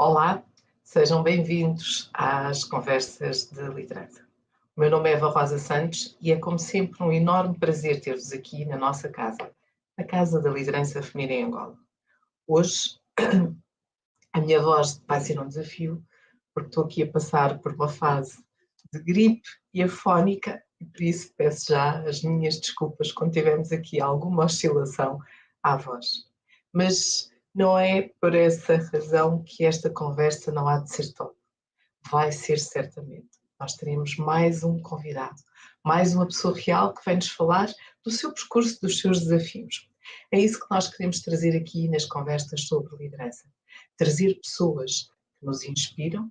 Olá, sejam bem-vindos às Conversas de Liderança. O meu nome é Eva Rosa Santos e é, como sempre, um enorme prazer ter-vos aqui na nossa casa, a Casa da Liderança Feminina em Angola. Hoje, a minha voz vai ser um desafio, porque estou aqui a passar por uma fase de gripe e afónica e por isso peço já as minhas desculpas quando tivermos aqui alguma oscilação à voz. Mas não é por essa razão que esta conversa não há de ser top. Vai ser certamente. Nós teremos mais um convidado, mais uma pessoa real que vem-nos falar do seu percurso, dos seus desafios. É isso que nós queremos trazer aqui nas conversas sobre liderança. Trazer pessoas que nos inspiram,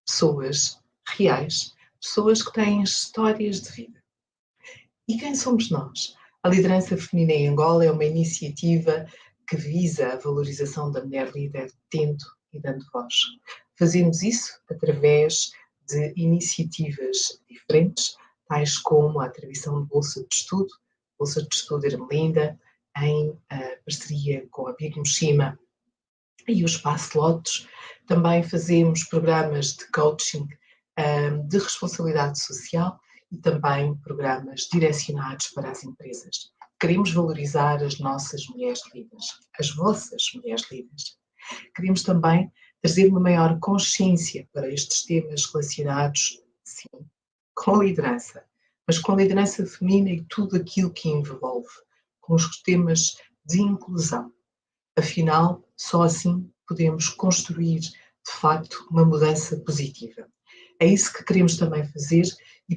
pessoas reais, pessoas que têm histórias de vida. E quem somos nós? A Liderança Feminina em Angola é uma iniciativa que visa a valorização da mulher líder, tendo e dando voz. Fazemos isso através de iniciativas diferentes, tais como a atribuição de Bolsa de Estudo Ermelinda, em parceria com a Big Moshima e o Espaço Lotos. Também fazemos programas de coaching de responsabilidade social e também programas direcionados para as empresas. Queremos valorizar as nossas mulheres líderes, as vossas mulheres líderes. Queremos também trazer uma maior consciência para estes temas relacionados, sim, com a liderança, mas com a liderança feminina e tudo aquilo que envolve, com os temas de inclusão. Afinal, só assim podemos construir, de facto, uma mudança positiva. É isso que queremos também fazer e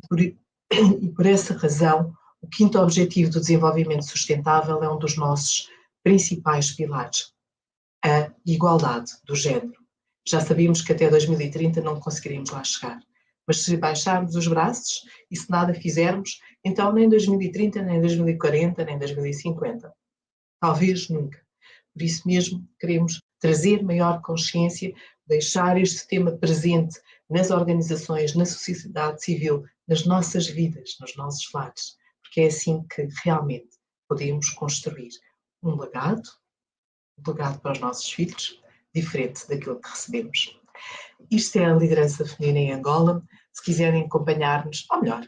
por essa razão, o quinto objetivo do desenvolvimento sustentável é um dos nossos principais pilares, a igualdade do género. Já sabíamos que até 2030 não conseguiríamos lá chegar, mas se baixarmos os braços e se nada fizermos, então nem 2030, nem 2040, nem 2050. Talvez nunca. Por isso mesmo, queremos trazer maior consciência, deixar este tema presente nas organizações, na sociedade civil, nas nossas vidas, nos nossos lares, porque é assim que realmente podemos construir um legado para os nossos filhos, diferente daquilo que recebemos. Isto é a Liderança Feminina em Angola. Se quiserem acompanhar-nos, ou melhor,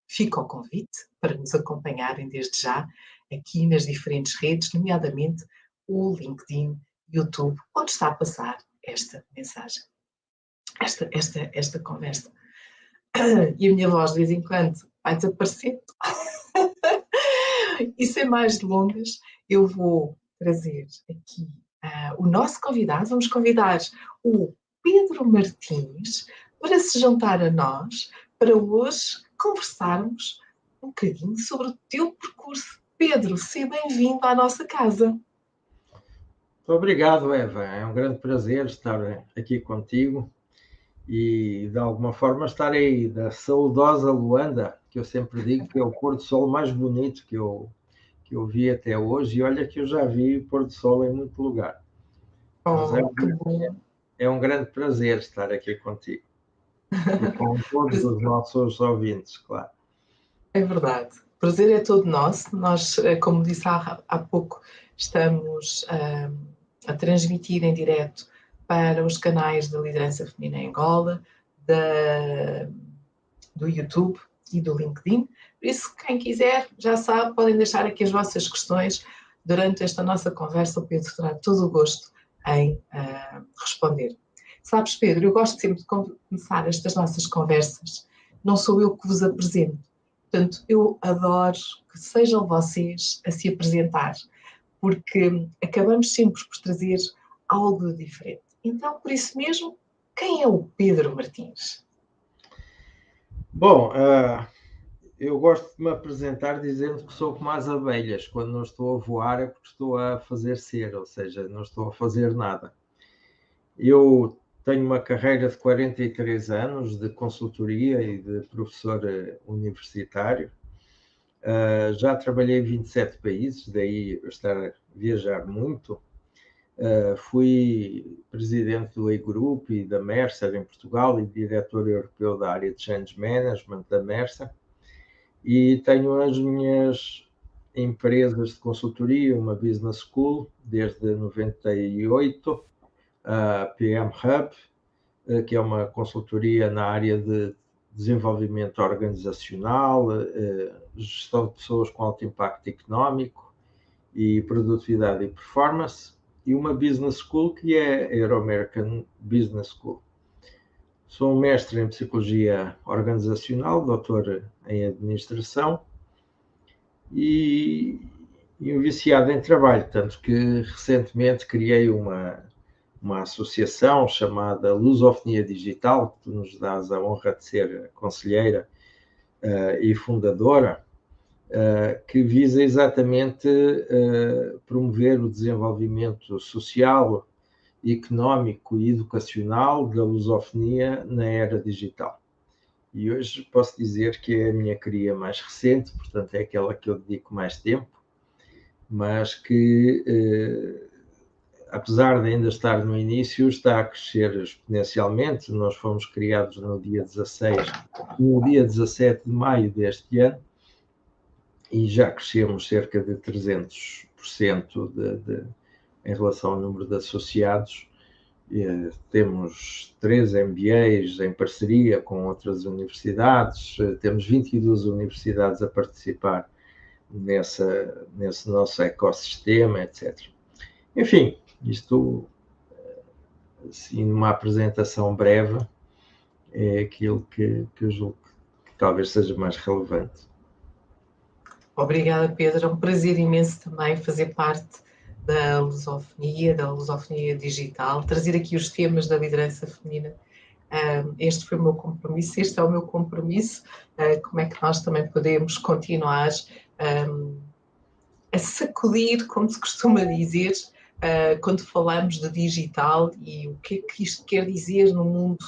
fica o convite para nos acompanharem desde já aqui nas diferentes redes, nomeadamente o LinkedIn, YouTube, onde está a passar esta mensagem, esta conversa. E a minha voz de vez em quando vai desaparecendo. E sem mais delongas, eu vou trazer aqui o nosso convidado. Vamos convidar o Pedro Martins para se juntar a nós, para hoje conversarmos um bocadinho sobre o teu percurso. Pedro, seja bem-vindo à nossa casa. Muito obrigado, Eva. É um grande prazer estar aqui contigo e, de alguma forma, estar aí da saudosa Luanda, que eu sempre digo que é o pôr do sol mais bonito que eu vi até hoje. E olha que eu já vi pôr do sol em muito lugar. Mas é um grande prazer estar aqui contigo. E com todos os nossos ouvintes, claro. É verdade. O prazer é todo nosso. Nós, como disse há pouco, estamos a transmitir em direto para os canais da Liderança Feminina em Angola, do YouTube e do LinkedIn. Por isso, quem quiser, já sabe, podem deixar aqui as vossas questões. Durante esta nossa conversa, o Pedro terá todo o gosto em responder. Sabes, Pedro, eu gosto sempre de começar estas nossas conversas. Não sou eu que vos apresento. Portanto, eu adoro que sejam vocês a se apresentar, porque acabamos sempre por trazer algo diferente. Então, por isso mesmo, quem é o Pedro Martins? Bom, eu gosto de me apresentar dizendo que sou como as abelhas. Quando não estou a voar é porque estou a fazer cera, ou seja, não estou a fazer nada. Eu tenho uma carreira de 43 anos de consultoria e de professor universitário. Já trabalhei em 27 países, daí eu estar a viajar muito. Fui presidente do E-Group e da Mercer em Portugal e diretor europeu da área de Change Management da Mercer. E tenho as minhas empresas de consultoria, uma business school, desde 98, a PM Hub, que é uma consultoria na área de desenvolvimento organizacional, gestão de pessoas com alto impacto económico e produtividade e performance, e uma Business School, que é a Euro-American Business School. Sou um mestre em Psicologia Organizacional, doutor em Administração e um viciado em trabalho, tanto que recentemente criei uma associação chamada Lusofonia Digital, que tu nos dás a honra de ser conselheira e fundadora, que visa exatamente promover o desenvolvimento social, económico e educacional da lusofonia na era digital. E hoje posso dizer que é a minha cria mais recente, portanto é aquela que eu dedico mais tempo, mas que, apesar de ainda estar no início, está a crescer exponencialmente. Nós fomos criados no dia 17 de maio deste ano, e já crescemos cerca de 300% em relação ao número de associados. Temos 3 MBAs em parceria com outras universidades, temos 22 universidades a participar nesse nosso ecossistema, etc. Enfim, isto, assim, numa apresentação breve, é aquilo que eu julgo que talvez seja mais relevante. Obrigada, Pedro. É um prazer imenso também fazer parte da lusofonia digital, trazer aqui os temas da liderança feminina. Este foi o meu compromisso, este é o meu compromisso. Como é que nós também podemos continuar a sacudir, como se costuma dizer, quando falamos de digital e o que é que isto quer dizer no mundo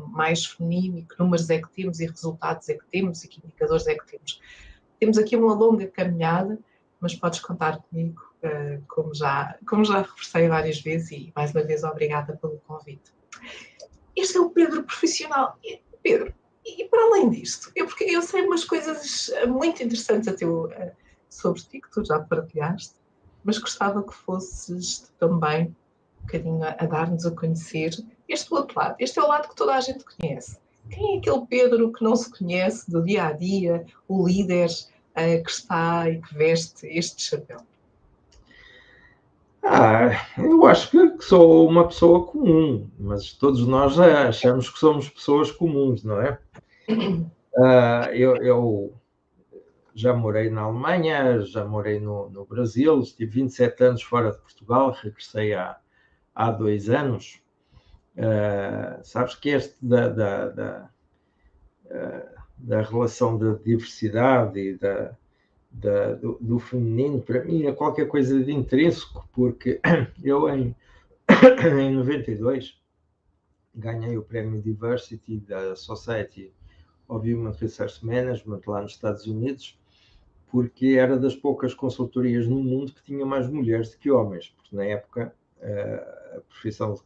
mais feminino, e que números é que temos e resultados é que temos e que indicadores é que temos. Temos aqui uma longa caminhada, mas podes contar comigo, como já reforcei várias vezes, e mais uma vez obrigada pelo convite. Este é o Pedro profissional. Pedro, e para além disto, porque eu sei umas coisas muito interessantes sobre ti, que tu já partilhaste, mas gostava que fosses também um bocadinho a dar-nos a conhecer este outro lado. Este é o lado que toda a gente conhece. Quem é aquele Pedro que não se conhece do dia a dia, o líder que está e que veste este chapéu? Eu acho que sou uma pessoa comum, mas todos nós achamos que somos pessoas comuns, não é? Eu já morei na Alemanha, já morei no Brasil, estive 27 anos fora de Portugal, regressei há 2 anos. Sabes que este da relação da diversidade e do feminino, para mim é qualquer coisa de intrínseco, porque eu em 92 ganhei o prémio Diversity da Society of Human Resource Management lá nos Estados Unidos, porque era das poucas consultorias no mundo que tinha mais mulheres do que homens, porque na época a profissão de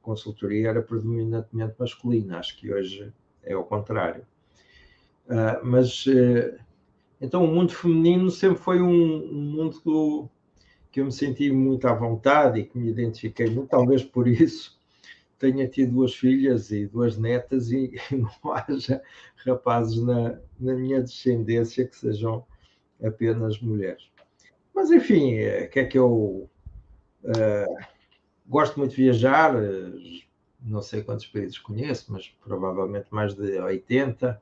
consultoria era predominantemente masculina, acho que hoje é o contrário. Então o mundo feminino sempre foi um mundo que eu me senti muito à vontade e que me identifiquei muito, talvez por isso tenha tido 2 filhas e 2 netas e não haja rapazes na minha descendência que sejam apenas mulheres. Mas enfim, que é que eu gosto muito de viajar, não sei quantos países conheço, mas provavelmente mais de 80.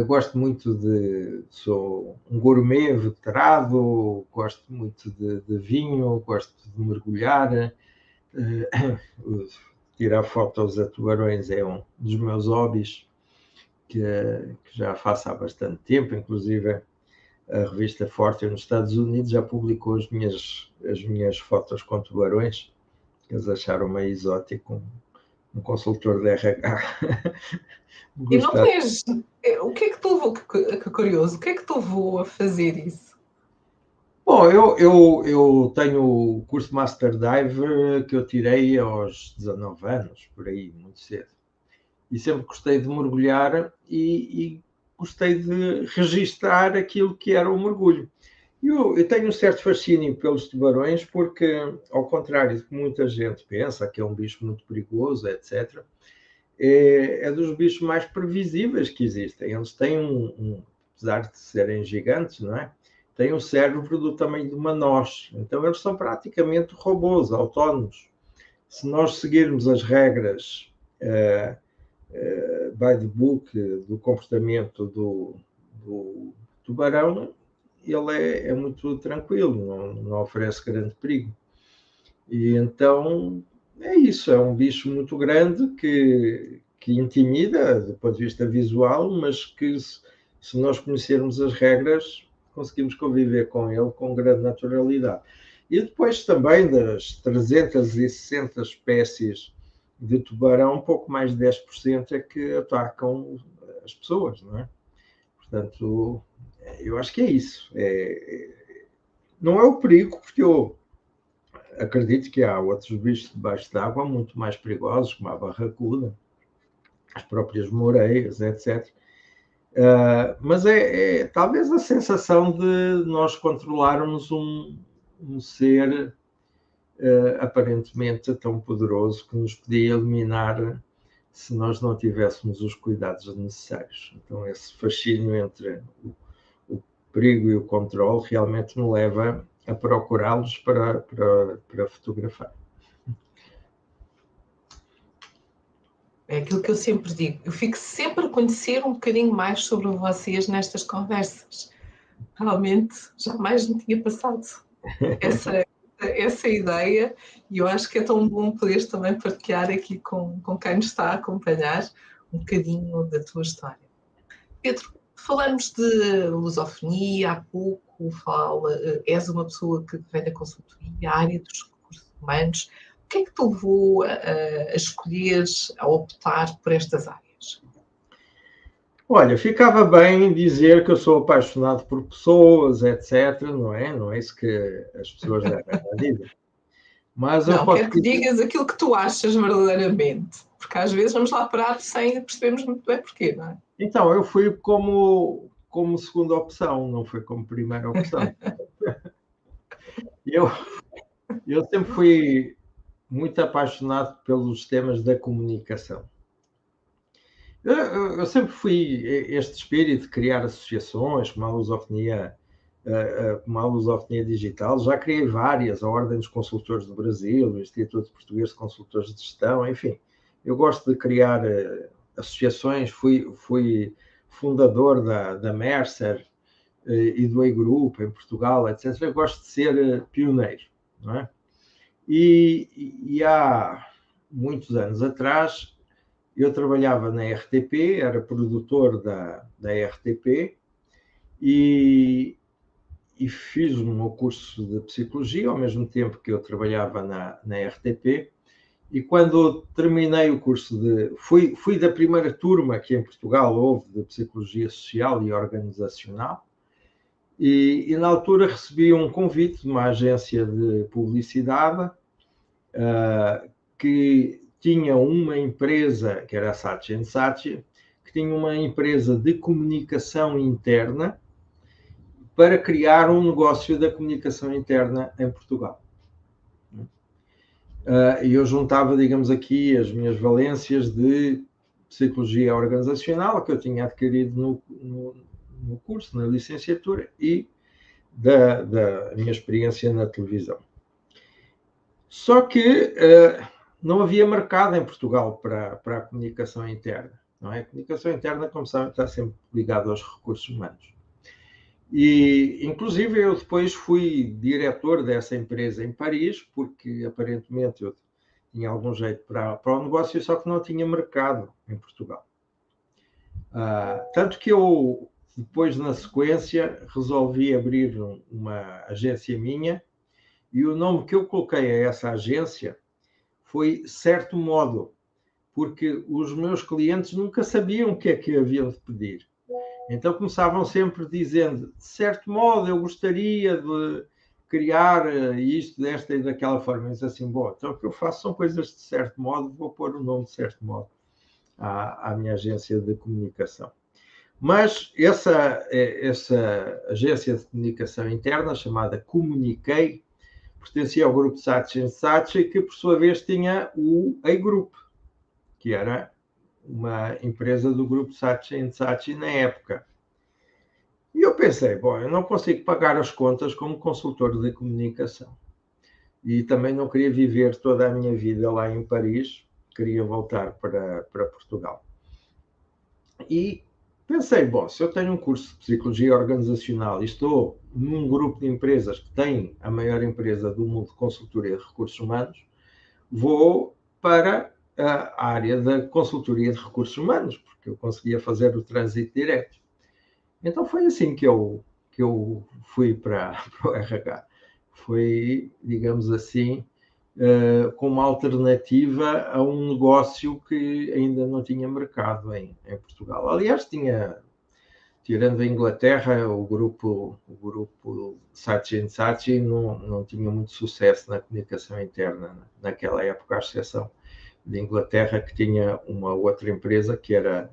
Gosto muito sou um gourmet veterado, gosto muito de vinho, gosto de mergulhar, tirar fotos a tubarões é um dos meus hobbies que já faço há bastante tempo, inclusive a revista Forte nos Estados Unidos já publicou as minhas fotos com tubarões, que eles acharam meio exótico, um consultor de RH. E não tens... O que é que te levou, que curioso, o que é que te levou a fazer isso? Bom, eu tenho o curso Master Dive que eu tirei aos 19 anos, por aí, muito cedo. E sempre gostei de mergulhar e gostei de registar aquilo que era o mergulho. Eu tenho um certo fascínio pelos tubarões porque, ao contrário do que muita gente pensa, que é um bicho muito perigoso, etc., é dos bichos mais previsíveis que existem. Eles têm apesar de serem gigantes, não é? Têm um cérebro do tamanho de uma noz. Então, eles são praticamente robôs, autónomos. Se nós seguirmos as regras by the book do comportamento do tubarão, ele é muito tranquilo, não oferece grande perigo. E então é isso, é um bicho muito grande que intimida do ponto de vista visual, mas que se nós conhecermos as regras, conseguimos conviver com ele com grande naturalidade. E depois também das 360 espécies de tubarão, um pouco mais de 10% é que atacam as pessoas, não é? Portanto, eu acho que é isso. Não é o perigo, porque eu acredito que há outros bichos debaixo d'água muito mais perigosos, como a barracuda, as próprias moreias, etc. Mas é talvez a sensação de nós controlarmos um ser aparentemente tão poderoso que nos podia eliminar se nós não tivéssemos os cuidados necessários. Então, esse fascínio entre o perigo e o controle realmente me leva a procurá-los para fotografar. É aquilo que eu sempre digo. Eu fico sempre a conhecer um bocadinho mais sobre vocês nestas conversas. Realmente, jamais me tinha passado essa ideia, e eu acho que é tão bom poderes também partilhar aqui com quem nos está a acompanhar um bocadinho da tua história. Pedro, falamos de lusofonia há pouco, és uma pessoa que vem da consultoria, a área dos recursos humanos. O que é que te levou a escolher, a optar por estas áreas? Olha, ficava bem dizer que eu sou apaixonado por pessoas, etc., não é? Não é isso que as pessoas devem dizer. Mas não, quero que digas aquilo que tu achas verdadeiramente, porque às vezes vamos lá parar sem percebermos muito bem porquê, não é? Então, eu fui como segunda opção, não foi como primeira opção. Eu sempre fui muito apaixonado pelos temas da comunicação. Eu sempre fui este espírito de criar associações, como a Lusofonia Digital. Já criei várias, a Ordem dos Consultores do Brasil, o Instituto Português de Consultores de Gestão, enfim. Eu gosto de criar associações, fui fundador da Mercer e do E-Group em Portugal, etc. Eu gosto de ser pioneiro, não é? E há muitos anos atrás eu trabalhava na RTP, era produtor da RTP e fiz o meu curso de Psicologia ao mesmo tempo que eu trabalhava na RTP. E quando terminei o curso fui da primeira turma que em Portugal houve de Psicologia Social e Organizacional, e na altura recebi um convite de uma agência de publicidade que tinha uma empresa, que era a Saatchi & Saatchi, que tinha uma empresa de comunicação interna para criar um negócio da comunicação interna em Portugal. E eu juntava, digamos aqui, as minhas valências de psicologia organizacional que eu tinha adquirido no curso, na licenciatura, e da minha experiência na televisão. Só que não havia mercado em Portugal para a comunicação interna. Não é? A comunicação interna, como sabem, está sempre ligada aos recursos humanos. E, inclusive, eu depois fui diretor dessa empresa em Paris, porque aparentemente eu tinha algum jeito para o negócio, só que não tinha mercado em Portugal. Tanto que eu, depois, na sequência, resolvi abrir uma agência minha, e o nome que eu coloquei a essa agência foi Certo Modo, porque os meus clientes nunca sabiam o que é que haviam de pedir. Então começavam sempre dizendo, de certo modo, eu gostaria de criar isto desta e daquela forma. Eu disse assim, bom, então o que eu faço são coisas de certo modo, vou pôr o nome de certo modo à minha agência de comunicação. Mas essa agência de comunicação interna, chamada Comuniquei, pertencia ao grupo Saatchi & Saatchi, que por sua vez tinha o A-Group, que era uma empresa do grupo Saatchi & Saatchi na época. E eu pensei, bom, eu não consigo pagar as contas como consultor de comunicação. E também não queria viver toda a minha vida lá em Paris, queria voltar para Portugal. E pensei, bom, se eu tenho um curso de Psicologia Organizacional e estou num grupo de empresas que tem a maior empresa do mundo de consultoria de recursos humanos, vou para a área da consultoria de recursos humanos, porque eu conseguia fazer o trânsito direto. Então foi assim que eu fui para o RH. Foi, digamos assim, como alternativa a um negócio que ainda não tinha mercado em Portugal. Aliás, tirando a Inglaterra, o grupo Saatchi & Saatchi não tinha muito sucesso na comunicação interna naquela época, à exceção de Inglaterra, que tinha uma outra empresa que era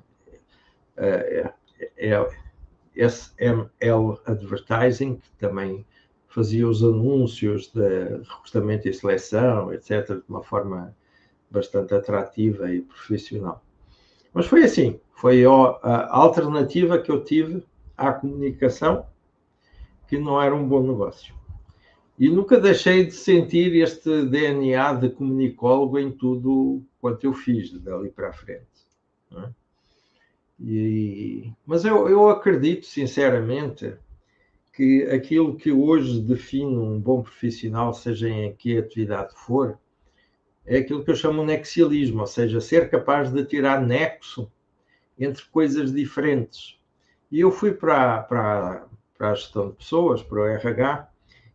SML Advertising, que também fazia os anúncios de recrutamento e seleção, etc., de uma forma bastante atrativa e profissional. Mas foi assim, foi a alternativa que eu tive à comunicação, que não era um bom negócio. E nunca deixei de sentir este DNA de comunicólogo em tudo quanto eu fiz dali para a frente. Não é? Mas eu acredito, sinceramente, que aquilo que hoje define um bom profissional, seja em que atividade for, é aquilo que eu chamo de nexialismo, ou seja, ser capaz de tirar nexo entre coisas diferentes. E eu fui para a gestão de pessoas, para o RH,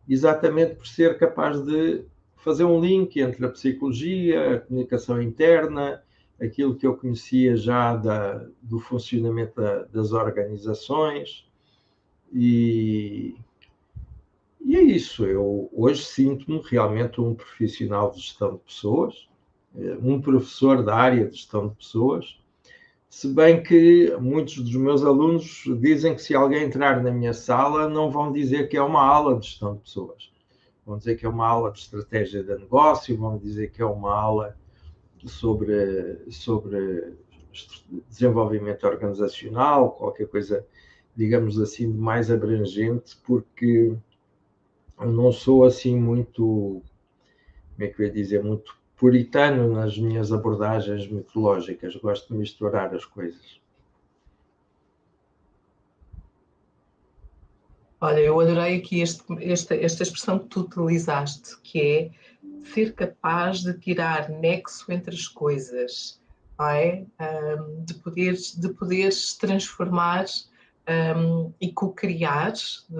exatamente por ser capaz de fazer um link entre a psicologia, a comunicação interna, aquilo que eu conhecia já do funcionamento das organizações. E é isso. Eu hoje sinto-me realmente um profissional de gestão de pessoas, um professor da área de gestão de pessoas, se bem que muitos dos meus alunos dizem que se alguém entrar na minha sala não vão dizer que é uma aula de gestão de pessoas. Vão dizer que é uma aula de estratégia de negócio, vão dizer que é uma aula sobre desenvolvimento organizacional, qualquer coisa, digamos assim, mais abrangente, porque eu não sou assim muito, como é que eu ia dizer, muito puritano nas minhas abordagens metodológicas. Gosto de misturar as coisas. Olha, eu adorei aqui esta expressão que tu utilizaste, que é ser capaz de tirar nexo entre as coisas, não é? De poderes transformar e co-criar,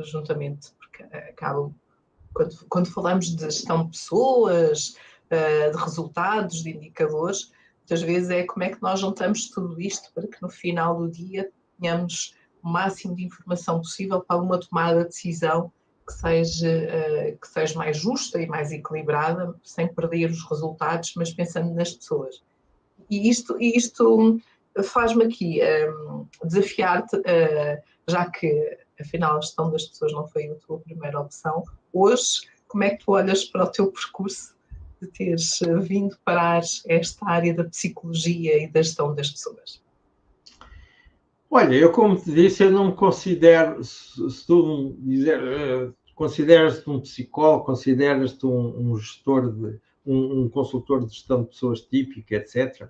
juntamente, porque acabam, quando falamos de gestão de pessoas, de resultados, de indicadores, muitas vezes é como é que nós juntamos tudo isto para que no final do dia tenhamos o máximo de informação possível para uma tomada de decisão que seja mais justa e mais equilibrada, sem perder os resultados, mas pensando nas pessoas. E isto faz-me aqui desafiar-te, já que afinal a gestão das pessoas não foi a tua primeira opção. Hoje, como é que tu olhas para o teu percurso de teres vindo parar esta área da psicologia e da gestão das pessoas? Olha, eu como te disse, eu não me considero, se tu me consideras-te um psicólogo, consideras-te um gestor, um consultor de gestão de pessoas típico, etc.,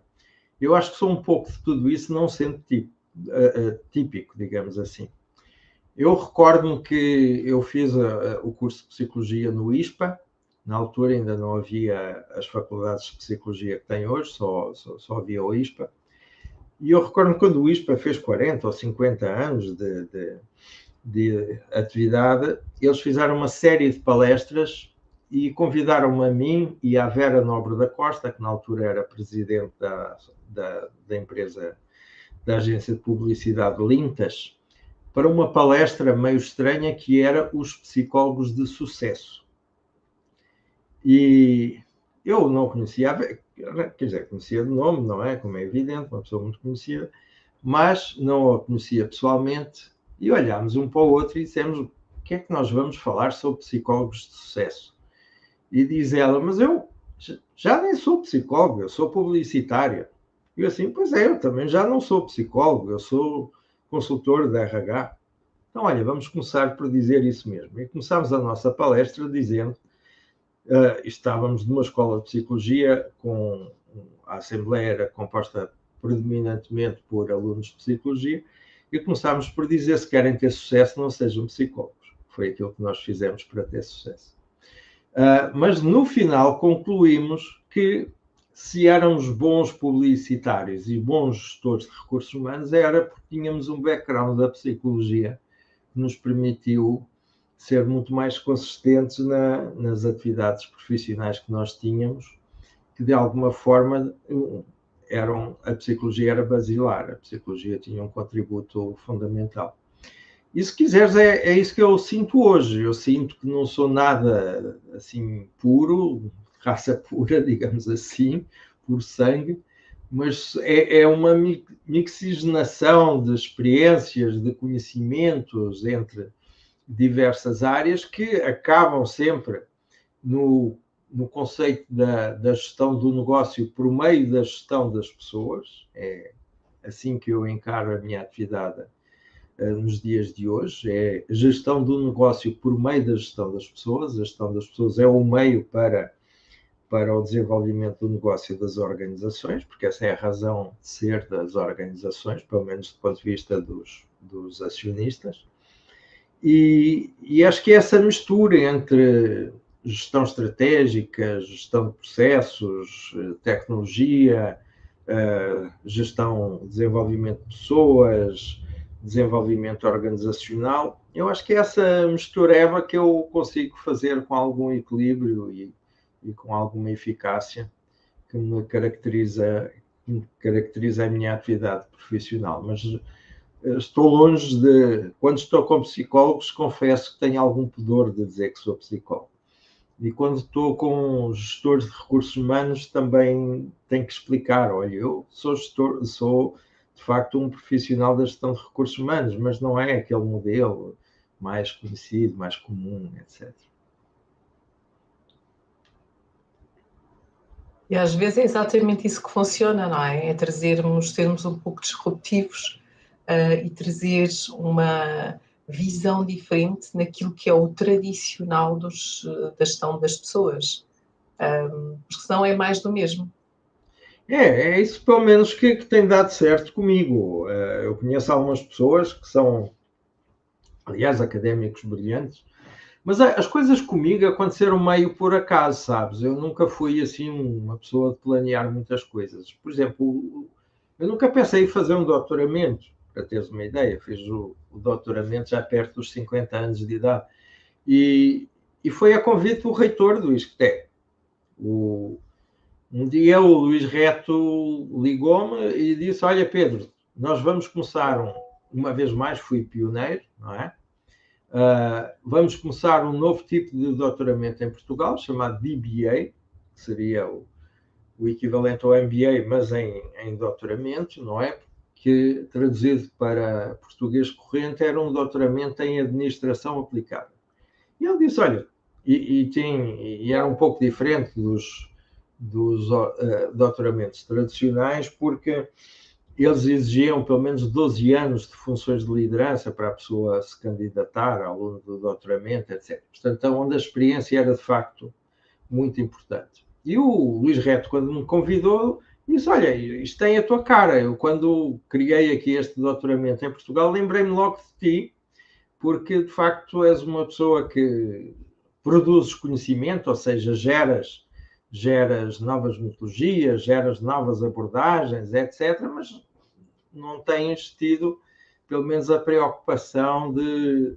eu acho que sou um pouco de tudo isso, não sendo típico, digamos assim. Eu recordo-me que eu fiz o curso de Psicologia no ISPA, na altura ainda não havia as faculdades de Psicologia que tem hoje, só havia o ISPA. E eu recordo-me quando o ISPA fez 40 ou 50 anos de atividade, eles fizeram uma série de palestras e convidaram-me a mim e à Vera Nobre da Costa, que na altura era presidente da empresa, da agência de publicidade Lintas, para uma palestra meio estranha que era os psicólogos de sucesso. E eu não conhecia, quer dizer, conhecia de nome, não é? Como é evidente, uma pessoa muito conhecida, mas não a conhecia pessoalmente, e olhámos um para o outro e dissemos: o que é que nós vamos falar sobre psicólogos de sucesso? E diz ela: mas eu já nem sou psicólogo, eu sou publicitária. E eu assim: pois é, eu também já não sou psicólogo, eu sou consultor de RH. Então, olha, vamos começar por dizer isso mesmo. E começámos a nossa palestra dizendo, estávamos numa escola de psicologia, a assembleia era composta predominantemente por alunos de psicologia, e começámos por dizer: se querem ter sucesso, não sejam psicólogos. Foi aquilo que nós fizemos para ter sucesso. Mas no final concluímos que, se éramos bons publicitários e bons gestores de recursos humanos, era porque tínhamos um background da psicologia que nos permitiu ser muito mais consistentes nas atividades profissionais que nós tínhamos, que de alguma forma a psicologia era basilar, a psicologia tinha um contributo fundamental. E se quiseres, é isso que eu sinto hoje. Eu sinto que não sou nada assim puro, raça pura, digamos assim, por sangue, mas é uma mixigenação de experiências, de conhecimentos entre diversas áreas que acabam sempre no conceito da gestão do negócio por meio da gestão das pessoas. É assim que eu encaro a minha atividade nos dias de hoje, é a gestão do negócio por meio da gestão das pessoas. A gestão das pessoas é o meio para o desenvolvimento do negócio das organizações, porque essa é a razão de ser das organizações, pelo menos do ponto de vista dos acionistas. E acho que essa mistura entre gestão estratégica, gestão de processos, tecnologia, gestão, desenvolvimento de pessoas, desenvolvimento organizacional, eu acho que é essa mistureba que eu consigo fazer com algum equilíbrio e com alguma eficácia que me caracteriza a minha atividade profissional. Mas estou longe de... Quando estou com psicólogos, confesso que tenho algum pudor de dizer que sou psicólogo. E quando estou com gestores de recursos humanos, também tenho que explicar: olha, eu sou gestor, sou de facto um profissional da gestão de recursos humanos, mas não é aquele modelo mais conhecido, mais comum, etc. E às vezes é exatamente isso que funciona, não é? É sermos um pouco disruptivos e trazer uma visão diferente naquilo que é o tradicional da gestão das pessoas. Porque senão é mais do mesmo. É isso pelo menos que tem dado certo comigo. Eu conheço algumas pessoas que são, aliás, académicos brilhantes, mas as coisas comigo aconteceram meio por acaso, sabes? Eu nunca fui assim uma pessoa de planear muitas coisas. Por exemplo, eu nunca pensei em fazer um doutoramento, para teres uma ideia. Fiz o doutoramento já perto dos 50 anos de idade. E foi a convite do reitor do ISCTE. Um dia o Luís Reto ligou-me e disse: olha, Pedro, nós vamos começar uma vez mais, fui pioneiro, não é? Vamos começar um novo tipo de doutoramento em Portugal, chamado DBA, que seria o equivalente ao MBA, mas em doutoramento, não é? Que, traduzido para português corrente, era um doutoramento em administração aplicada. E ele disse: olha, e era um pouco diferente dos doutoramentos tradicionais, porque eles exigiam pelo menos 12 anos de funções de liderança para a pessoa se candidatar ao longo do doutoramento, etc. Portanto, onde a experiência era de facto muito importante. E o Luís Reto, quando me convidou, disse: olha, isto tem a tua cara. Eu, quando criei aqui este doutoramento em Portugal, lembrei-me logo de ti, porque de facto és uma pessoa que produzes conhecimento, ou seja, geras novas metodologias, geras novas abordagens, etc., mas não tens tido, pelo menos, a preocupação de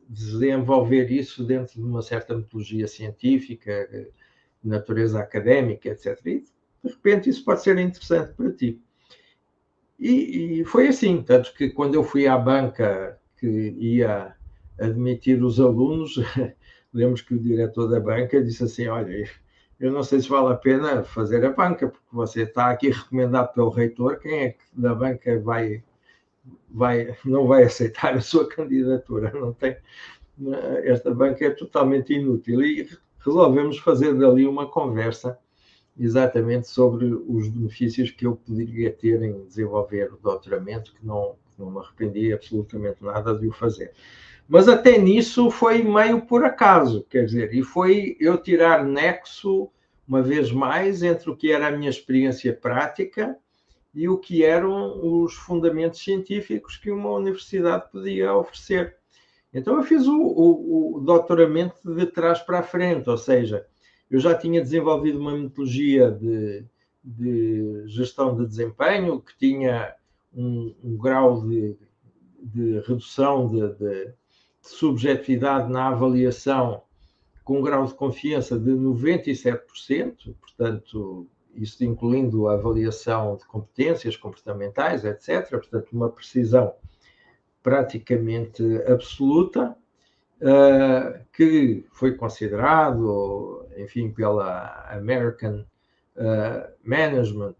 desenvolver isso dentro de uma certa metodologia científica, de natureza académica, etc. E, de repente, isso pode ser interessante para ti. E foi assim, tanto que quando eu fui à banca que ia admitir os alunos, lembro que o diretor da banca disse assim: olha, eu não sei se vale a pena fazer a banca, porque você está aqui recomendado pelo reitor, quem é que da banca vai não vai aceitar a sua candidatura, esta banca é totalmente inútil. E resolvemos fazer dali uma conversa exatamente sobre os benefícios que eu poderia ter em desenvolver o doutoramento, que não me arrependi absolutamente nada de o fazer. Mas até nisso foi meio por acaso, quer dizer, e foi eu tirar nexo, uma vez mais, entre o que era a minha experiência prática e o que eram os fundamentos científicos que uma universidade podia oferecer. Então eu fiz o doutoramento de trás para a frente, ou seja, eu já tinha desenvolvido uma metodologia de gestão de desempenho que tinha um grau de redução de subjetividade na avaliação com um grau de confiança de 97%, portanto, isso incluindo a avaliação de competências comportamentais, etc. Portanto, uma precisão praticamente absoluta, que foi considerado, enfim, pela American Management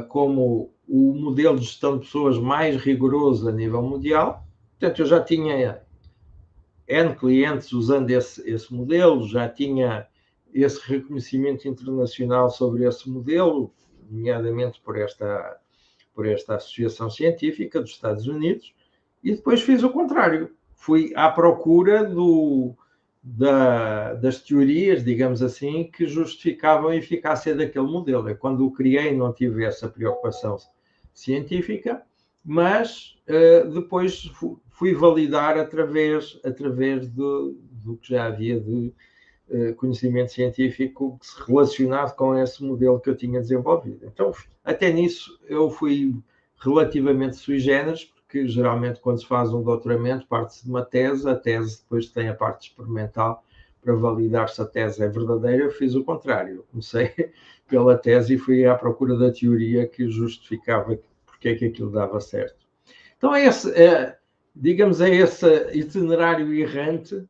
como o modelo de gestão de pessoas mais rigoroso a nível mundial. Portanto, eu já tinha N clientes usando esse modelo, já tinha esse reconhecimento internacional sobre esse modelo, nomeadamente por esta associação científica dos Estados Unidos, e depois fiz o contrário. Fui à procura das teorias, digamos assim, que justificavam a eficácia daquele modelo. Eu, quando o criei, não tive essa preocupação científica, mas depois fui validar através do que já havia de conhecimento científico relacionado com esse modelo que eu tinha desenvolvido. Então, até nisso, eu fui relativamente sui generis, porque geralmente quando se faz um doutoramento parte-se de uma tese, a tese depois tem a parte experimental para validar se a tese é verdadeira. Eu fiz o contrário, eu comecei pela tese e fui à procura da teoria que justificava porque é que aquilo dava certo. Então digamos, é esse itinerário errante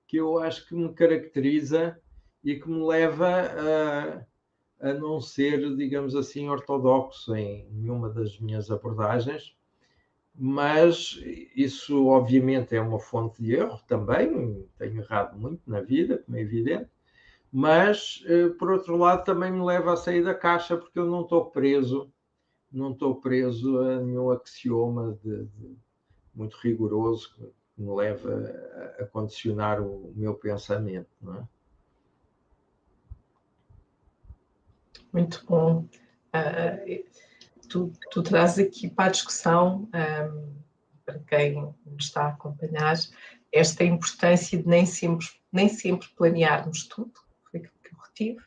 que eu acho que me caracteriza e que me leva a não ser, digamos assim, ortodoxo em nenhuma das minhas abordagens, mas isso obviamente é uma fonte de erro também, tenho errado muito na vida, como é evidente, mas por outro lado também me leva a sair da caixa, porque eu não estou preso a nenhum axioma muito rigoroso que me leva a condicionar o meu pensamento, não é? Muito bom. Tu trazes aqui para a discussão, para quem nos está a acompanhar, esta importância de nem sempre planearmos tudo, foi aquilo que eu retive,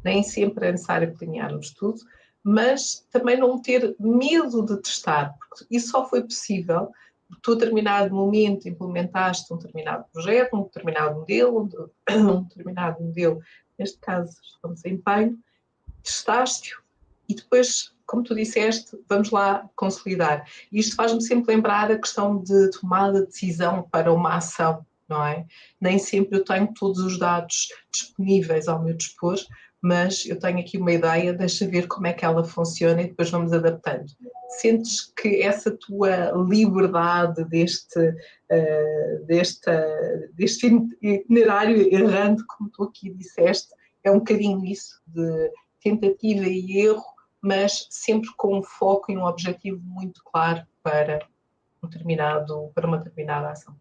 nem sempre é necessário planearmos tudo, mas também não ter medo de testar, porque isso só foi possível porque tu, a determinado momento, implementaste um determinado projeto, um determinado modelo, neste caso, de desempenho, testaste-o e depois, como tu disseste, vamos lá consolidar. E isto faz-me sempre lembrar a questão de tomada de decisão para uma ação, não é? Nem sempre eu tenho todos os dados disponíveis ao meu dispor, mas eu tenho aqui uma ideia, deixa ver como é que ela funciona e depois vamos adaptando. Sentes que essa tua liberdade deste itinerário errante, como tu aqui disseste, é um bocadinho isso, de tentativa e erro, mas sempre com um foco e um objetivo muito claro para uma determinada ação.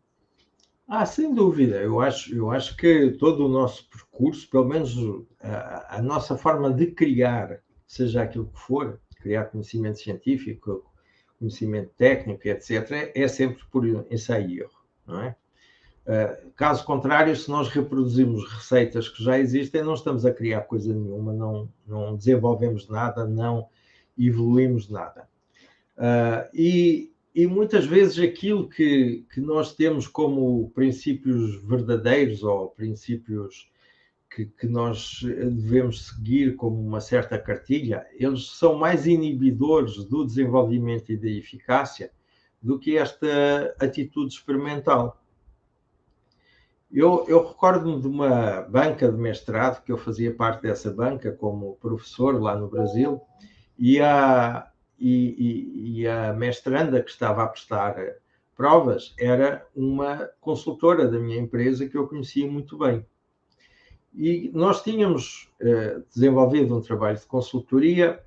Sem dúvida. Eu acho que todo o nosso percurso, pelo menos a nossa forma de criar, seja aquilo que for, criar conhecimento científico, conhecimento técnico, etc., é sempre por ensaio e erro, não é? Caso contrário, se nós reproduzimos receitas que já existem, não estamos a criar coisa nenhuma, não desenvolvemos nada, não evoluímos nada. E muitas vezes aquilo que nós temos como princípios verdadeiros ou princípios que nós devemos seguir como uma certa cartilha, eles são mais inibidores do desenvolvimento e da eficácia do que esta atitude experimental. Eu recordo-me de uma banca de mestrado, que eu fazia parte dessa banca como professor lá no Brasil, e há e a mestranda que estava a prestar provas era uma consultora da minha empresa que eu conhecia muito bem. E nós tínhamos desenvolvido um trabalho de consultoria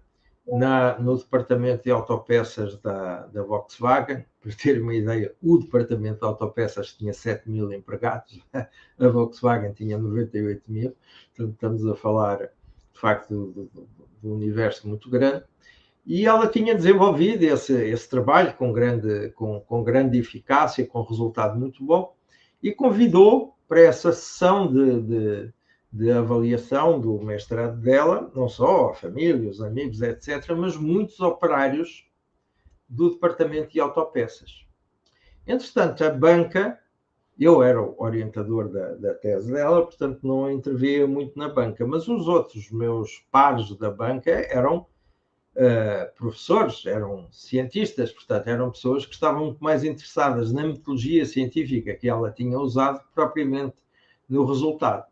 no departamento de autopeças da Volkswagen. Para ter uma ideia, o departamento de autopeças tinha 7.000 empregados, a Volkswagen tinha 98.000, portanto estamos a falar, de facto, de um universo muito grande. E ela tinha desenvolvido esse trabalho com grande eficácia, com resultado muito bom, e convidou para essa sessão de avaliação do mestrado dela, não só a família, os amigos, etc., mas muitos operários do departamento de autopeças. Entretanto, a banca, eu era o orientador da tese dela, portanto não intervia muito na banca, mas os outros meus pares da banca eram professores, eram cientistas, portanto eram pessoas que estavam muito mais interessadas na metodologia científica que ela tinha usado propriamente no resultado.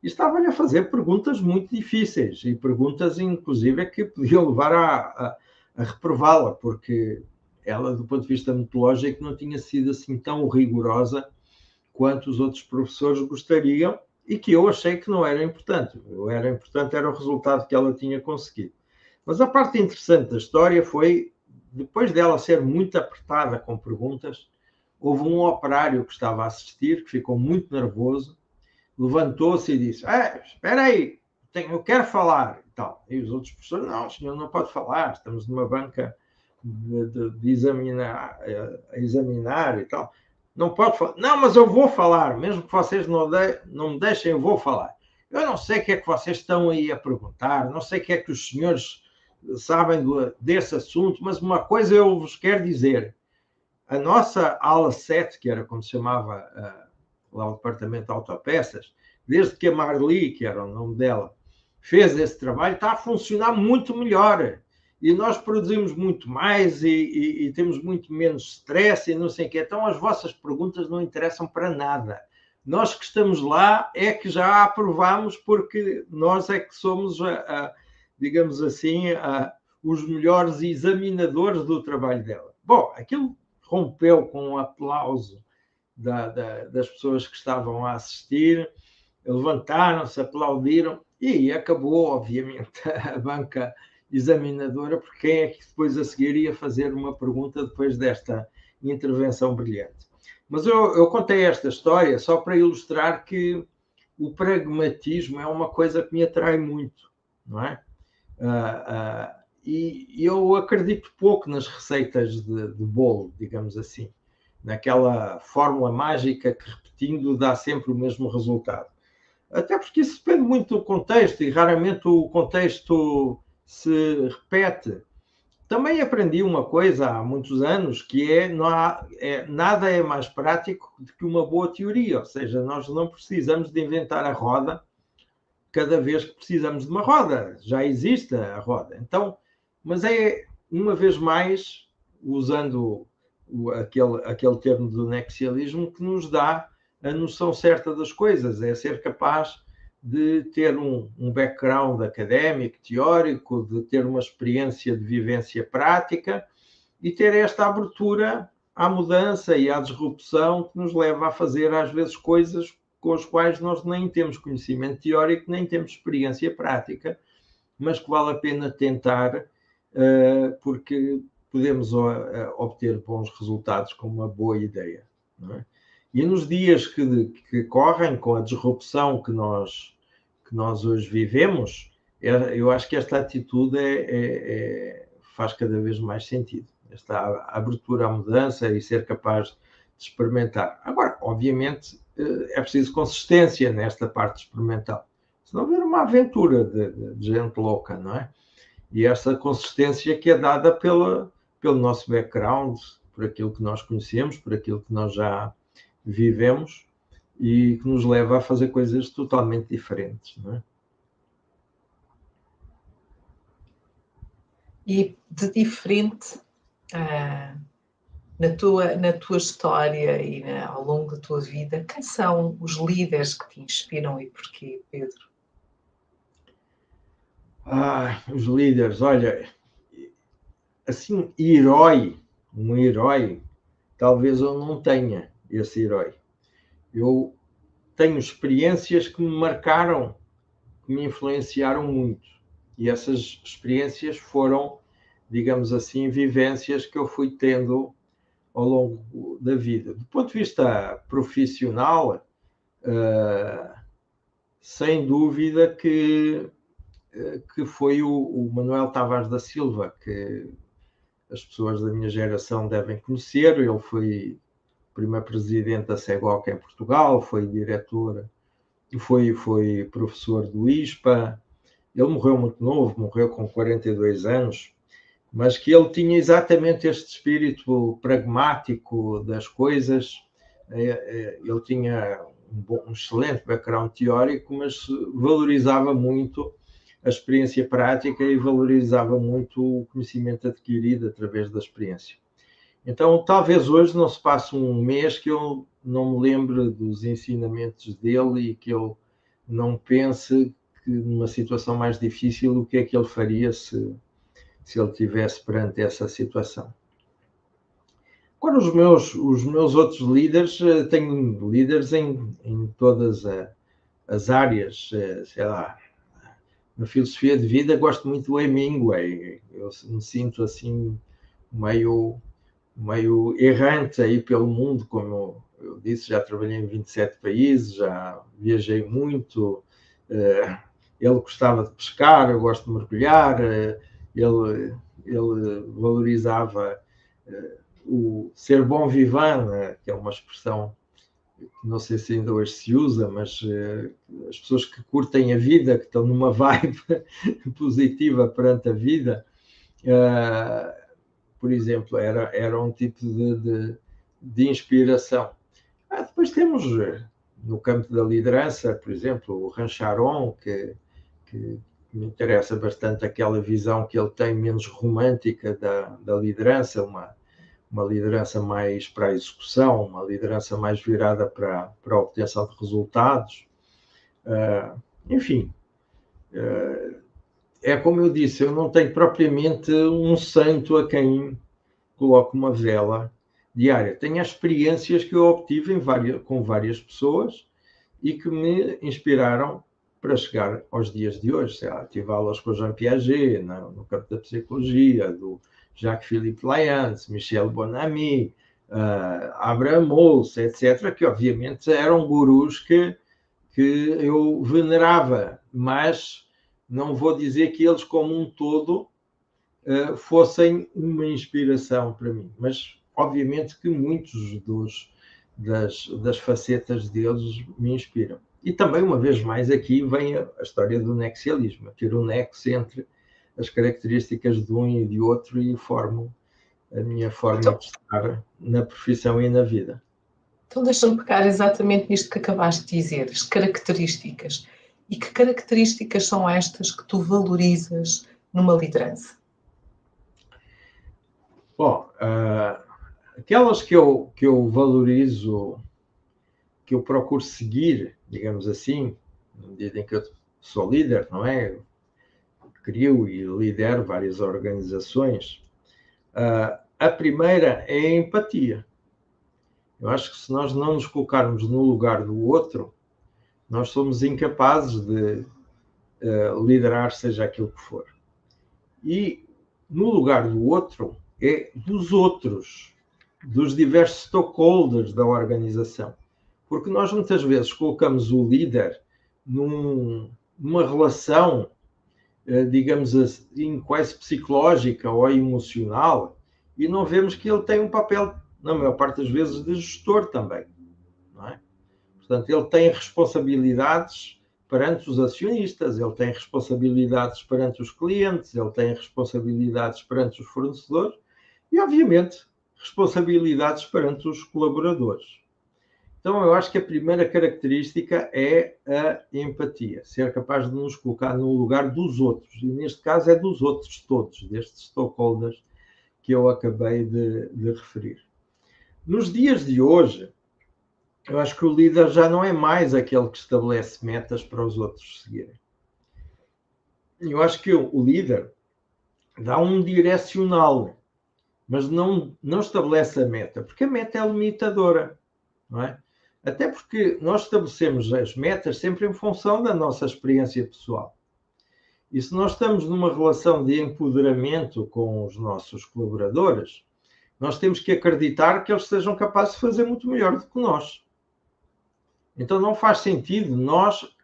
E estavam-lhe a fazer perguntas muito difíceis, e perguntas, inclusive, que podiam levar a reprová-la, porque ela, do ponto de vista metodológico, não tinha sido assim tão rigorosa quanto os outros professores gostariam, e que eu achei que não era importante. Era o resultado que ela tinha conseguido. Mas a parte interessante da história foi, depois dela ser muito apertada com perguntas, houve um operário que estava a assistir, que ficou muito nervoso, levantou-se e disse: espera aí, eu quero falar. E, tal. E os outros professores: não, o senhor não pode falar, estamos numa banca de examinar e tal. Não pode falar. Não, mas eu vou falar, mesmo que vocês não me deixem, eu vou falar. Eu não sei o que é que vocês estão aí a perguntar, não sei o que é que os senhores sabem desse assunto, mas uma coisa eu vos quero dizer. A nossa ala 7, que era como se chamava lá o departamento de autopeças, desde que a Marli, que era o nome dela, fez esse trabalho, está a funcionar muito melhor. E nós produzimos muito mais e temos muito menos stress e não sei o quê. Então as vossas perguntas não interessam para nada. Nós que estamos lá é que já a aprovamos, porque nós é que somos, digamos assim, os melhores examinadores do trabalho dela. Bom, aquilo rompeu com um aplauso das pessoas que estavam a assistir, levantaram-se, aplaudiram e acabou, obviamente, a banca examinadora, porque quem é que depois a seguir ia fazer uma pergunta depois desta intervenção brilhante. Mas eu contei esta história só para ilustrar que o pragmatismo é uma coisa que me atrai muito, não é? E eu acredito pouco nas receitas de bolo, digamos assim, naquela fórmula mágica que, repetindo, dá sempre o mesmo resultado. Até porque isso depende muito do contexto, e raramente o contexto se repete. Também aprendi uma coisa há muitos anos, que nada é mais prático do que uma boa teoria, ou seja, nós não precisamos de inventar a roda cada vez que precisamos de uma roda, já existe a roda. Então, mas é, uma vez mais, usando aquele termo do nexialismo, que nos dá a noção certa das coisas, é ser capaz de ter um background académico, teórico, de ter uma experiência de vivência prática e ter esta abertura à mudança e à disrupção que nos leva a fazer, às vezes, coisas com as quais nós nem temos conhecimento teórico, nem temos experiência prática, mas que vale a pena tentar, porque podemos obter bons resultados com uma boa ideia. Não é? E nos dias que correm, com a disrupção que nós hoje vivemos, eu acho que esta atitude faz cada vez mais sentido. Esta abertura à mudança e ser capaz de experimentar. Agora, obviamente, é preciso consistência nesta parte experimental. Senão haver uma aventura de gente louca, não é? E essa consistência que é dada pelo nosso background, por aquilo que nós conhecemos, por aquilo que nós já vivemos e que nos leva a fazer coisas totalmente diferentes, não é? E de diferente, na tua história e ao longo da tua vida, quem são os líderes que te inspiram e porquê, Pedro? Os líderes, olha, assim, herói, um herói, talvez eu não tenha esse herói. Eu tenho experiências que me marcaram, que me influenciaram muito. E essas experiências foram, digamos assim, vivências que eu fui tendo ao longo da vida. Do ponto de vista profissional, sem dúvida que foi o Manuel Tavares da Silva, que as pessoas da minha geração devem conhecer. Ele foi o primeiro presidente da CEGOC em Portugal, foi diretor, foi professor do ISPA. Ele morreu muito novo, morreu com 42 anos, mas que ele tinha exatamente este espírito pragmático das coisas. Ele tinha um excelente background teórico, mas valorizava muito a experiência prática e valorizava muito o conhecimento adquirido através da experiência. Então, talvez hoje não se passe um mês que eu não me lembre dos ensinamentos dele e que eu não pense que numa situação mais difícil o que é que ele faria se ele estivesse perante essa situação. Agora, os meus outros líderes, tenho líderes em todas as áreas, sei lá. Na filosofia de vida, gosto muito do Hemingway. Eu me sinto assim meio errante aí pelo mundo, como eu disse, já trabalhei em 27 países, já viajei muito. Ele gostava de pescar, eu gosto de mergulhar. Ele valorizava o ser bom vivant, que é uma expressão que não sei se ainda hoje se usa, mas as pessoas que curtem a vida, que estão numa vibe positiva perante a vida, por exemplo, era um tipo de inspiração. Depois temos, no campo da liderança, por exemplo, o Rancharon, que me interessa bastante aquela visão que ele tem menos romântica da liderança, uma liderança mais para a execução, uma liderança mais virada para a obtenção de resultados. Enfim, é como eu disse, eu não tenho propriamente um santo a quem coloco uma vela diária. Tenho as experiências que eu obtive com várias pessoas e que me inspiraram para chegar aos dias de hoje. Sei lá, tive aulas com o Jean Piaget, no campo da psicologia, do Jacques-Philippe Lyons, Michel Bonamy, Abraham Mols, etc., que obviamente eram gurus que eu venerava, mas não vou dizer que eles como um todo fossem uma inspiração para mim, mas obviamente que muitos das facetas deles me inspiram. E também, uma vez mais, aqui vem a história do nexialismo, ter um nexo entre as características de um e de outro e formo a minha forma de estar na profissão e na vida. Então deixa-me pegar exatamente nisto que acabaste de dizer, as características. E que características são estas que tu valorizas numa liderança? Bom, aquelas que eu valorizo, que eu procuro seguir, digamos assim, na medida em que eu sou líder, não é? Crio e lidero várias organizações. A primeira é a empatia. Eu acho que se nós não nos colocarmos no lugar do outro, nós somos incapazes de liderar seja aquilo que for. E no lugar do outro é dos outros, dos diversos stakeholders da organização. Porque nós muitas vezes colocamos o líder numa relação, digamos assim, quase psicológica ou emocional, e não vemos que ele tem um papel, na maior parte das vezes, de gestor também. Não é? Portanto, ele tem responsabilidades perante os acionistas, ele tem responsabilidades perante os clientes, ele tem responsabilidades perante os fornecedores e, obviamente, responsabilidades perante os colaboradores. Então, eu acho que a primeira característica é a empatia, ser capaz de nos colocar no lugar dos outros, e neste caso é dos outros todos, destes stakeholders que eu acabei de referir. Nos dias de hoje, eu acho que o líder já não é mais aquele que estabelece metas para os outros seguirem. Eu acho que o líder dá um direcional, mas não estabelece a meta, porque a meta é limitadora, não é? Até porque nós estabelecemos as metas sempre em função da nossa experiência pessoal. E se nós estamos numa relação de empoderamento com os nossos colaboradores, nós temos que acreditar que eles sejam capazes de fazer muito melhor do que nós. Então não faz sentido nós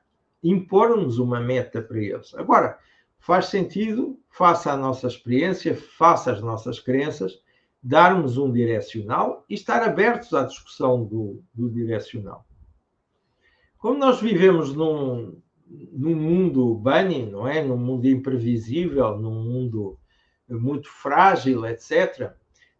impormos uma meta para eles. Agora, faz sentido, face à nossa experiência, face às nossas crenças, darmos um direcional e estar abertos à discussão do direcional. Como nós vivemos num mundo bunny, não é? Num mundo imprevisível, num mundo muito frágil, etc.,